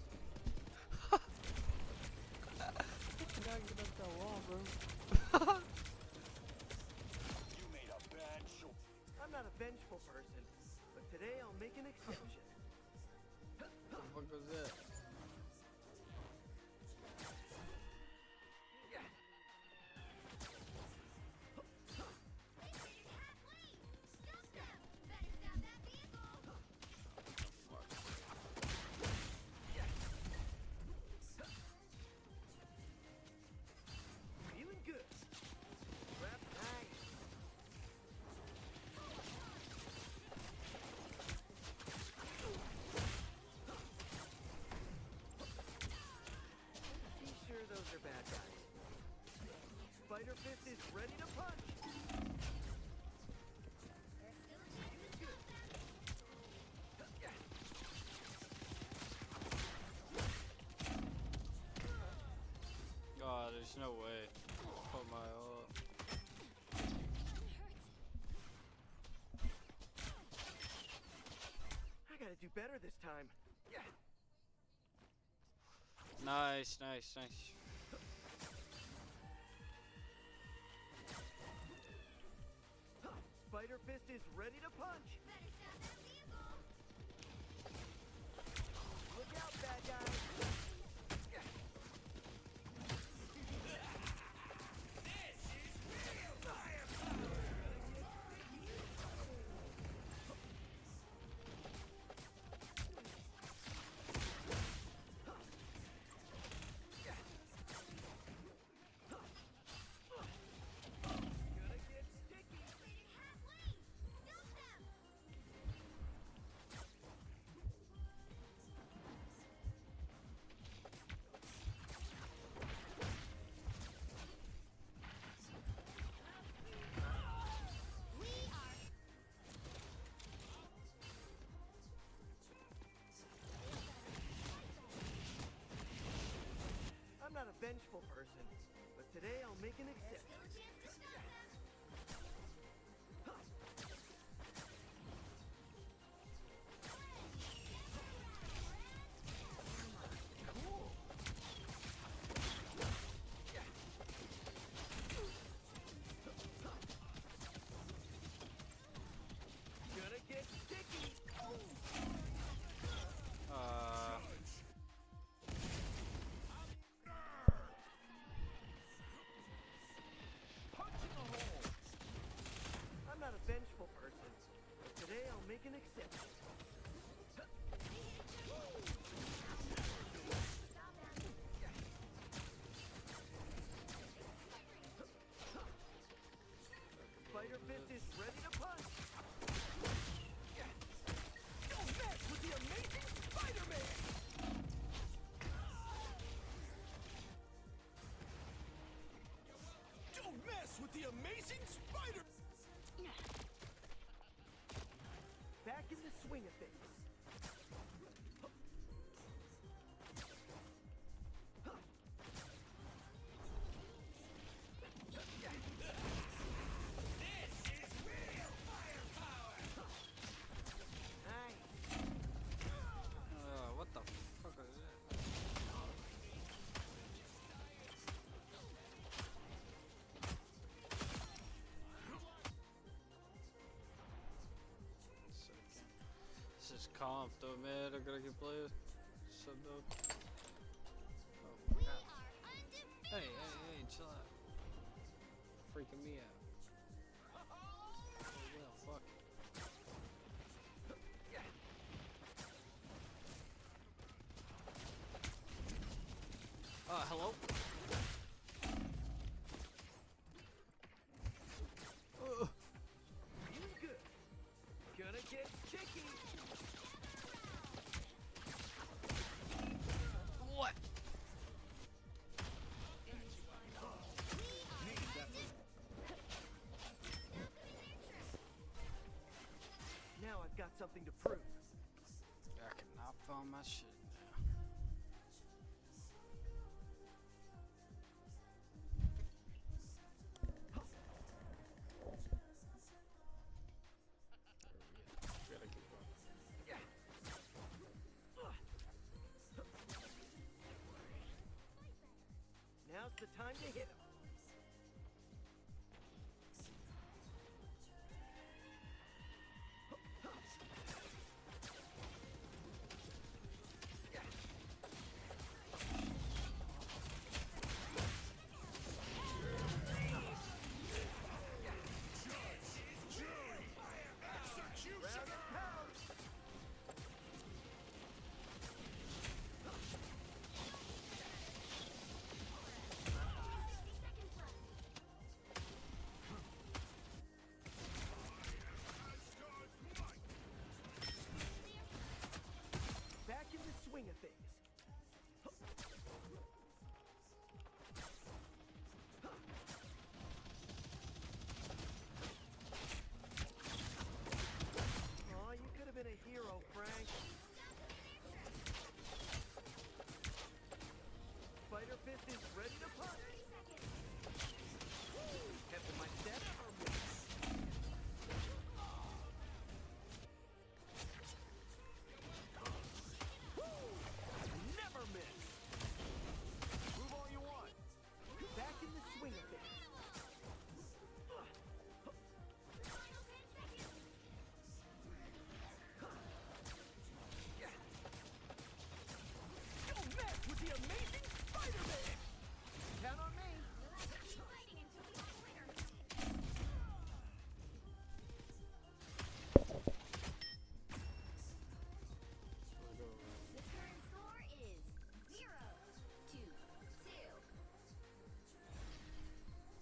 Get up that wall, bro. You made a bad choice. I'm not a vengeful person, but today I'll make an exception. What the fuck was that? Feeling good. Wrap nice. Be sure those are bad guys. Spider Fist is ready to punch. God, there's no way. Put my ult. I gotta do better this time. Yeah. Nice, nice, nice. Spider Fist is ready to punch. Look out, bad guys. I'm not a vengeful person, but today I'll make an exception. Gonna get sticky. I'm not a vengeful person, but today I'll make an exception. Spider Fist is ready to punch. Don't mess with the amazing Spider-Man! Don't mess with the amazing spider. Back in the swing of things. What the fuck is that? This is comp though, man. I gotta get players. So dope. Oh my god. Hey, chill out. Freaking me out. Oh, well, fuck. Hello? Feeling good. Gonna get sticky. What? Now I've got something to prove. I cannot find my shit now. Gotta keep going. just the time to hit him. Round and pound. Back in the swing of things. Aw, you could have been a hero, Frank. Spider Fist is ready to punch. Kept in my step or miss? Never miss. Move all you want. Back in the swing of things. Don't mess with the amazing Spider-Man! Count on me! The current score is 0-2-2.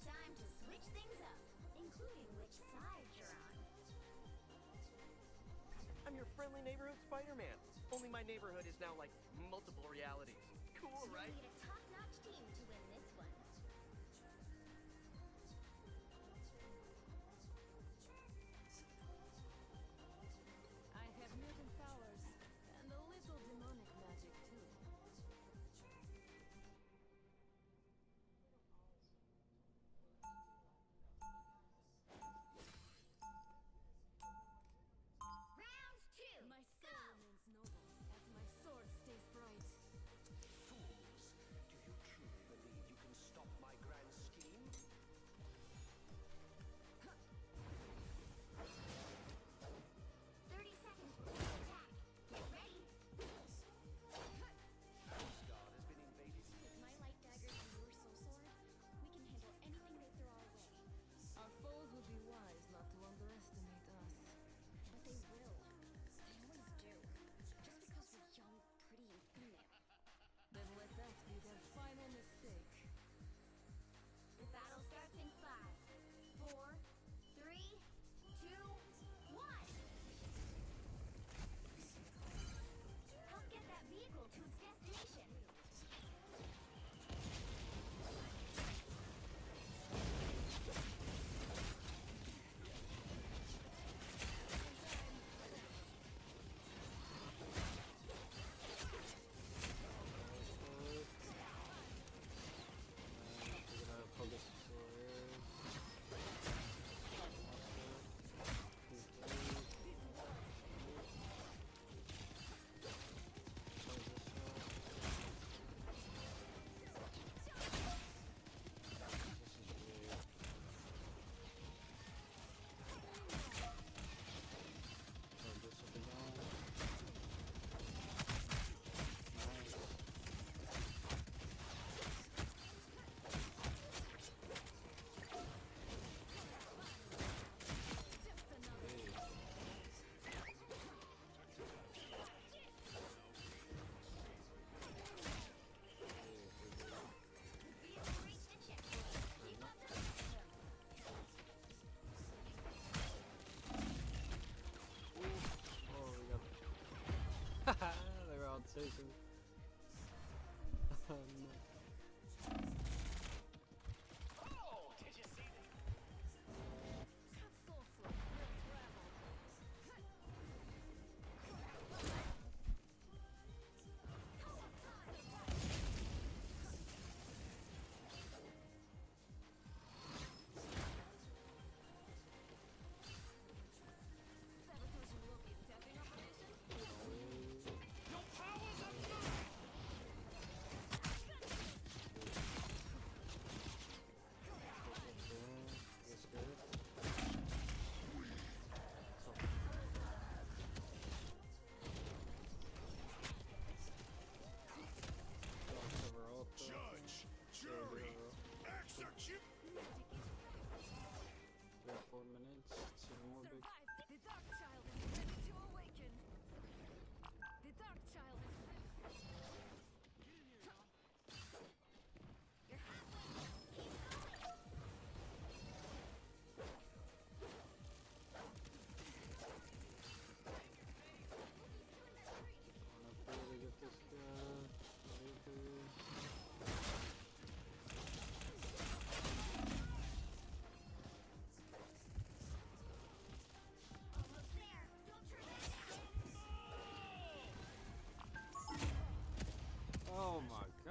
Time to switch things up, including which side you're on. I'm your friendly neighborhood Spider-Man. Only my neighborhood is now like multiple realities. Cool, right? You need a top-notch team to win this one. I have mutant powers and a little demonic magic too. Round 2. My soul remains noble as my sword stays bright.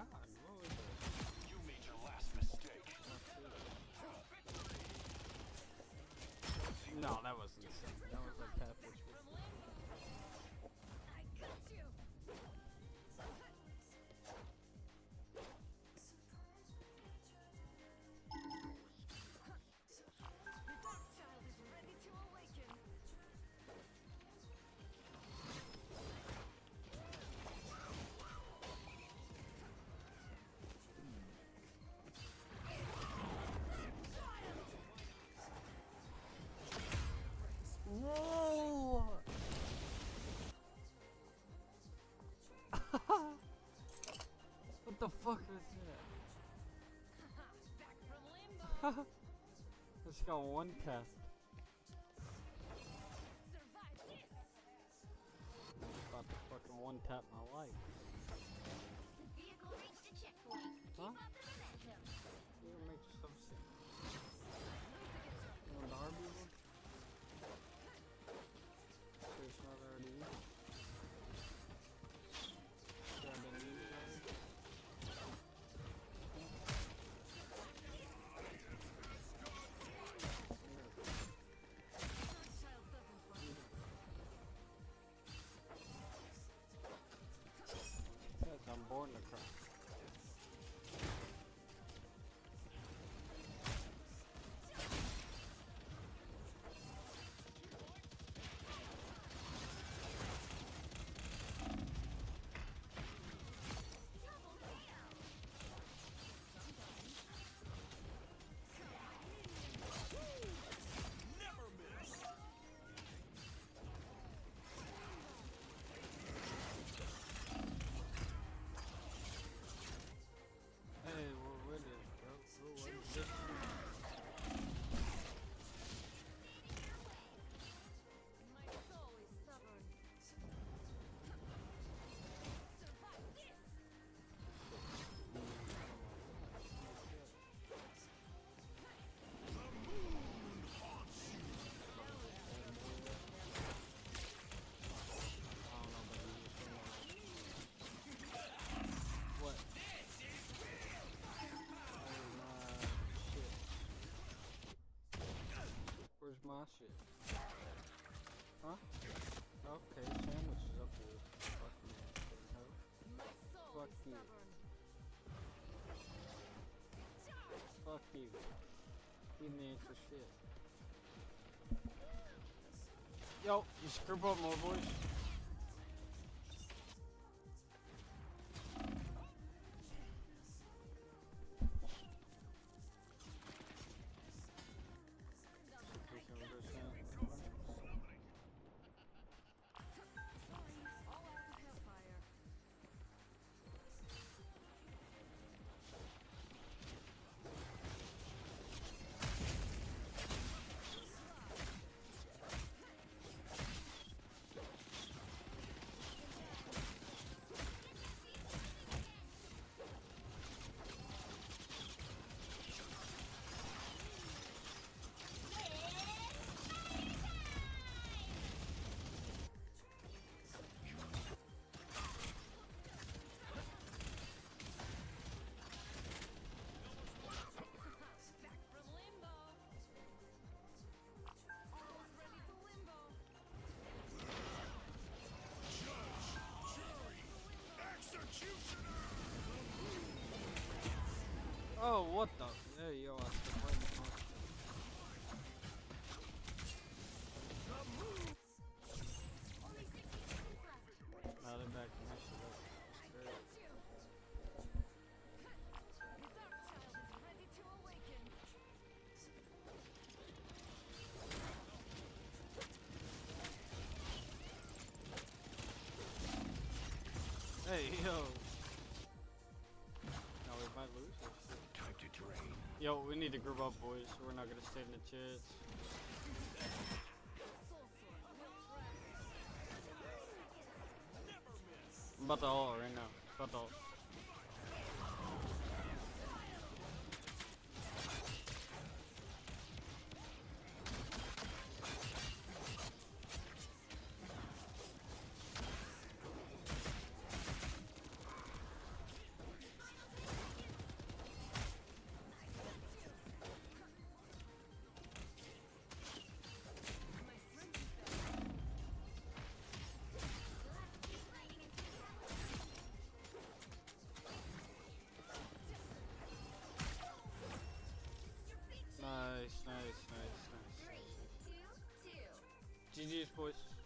God, what was this? You made your last mistake. No, that wasn't the same. That was like halfway through. I got you. The dark child is ready to awaken. Whoa! What the fuck is that? Back from limbo. It's got one path. Survive this. About to fucking one tap my life. Vehicle reached a checkpoint. Huh? Keep up the momentum. You gonna make yourself sick. You want the Arby one? So it's not already in. Grab a new guy. Child doesn't want Says I'm born to cry. Hey, what is it, bro? What is this? My soul is stubborn. Survive this. What? Where's my shit? Huh? Okay, sandwich is up here. Fuck me. My soul Fuck is you. stubborn. Fuck you. Give me extra shit. Yo, you screw up more boys. Sorry, all out of hellfire. Back from limbo. Almost ready to limbo. Oh, what the? There you are. Only 60 seconds left. Now they're back to my shit up. The dark child is ready to awaken. Hey, yo. No, we might lose this shit. Time to drain. Yo, we need to group up, boys. We're not gonna stand a chance. Soul sword will track. I'm about to ult right now. About to ult. Peace, boys.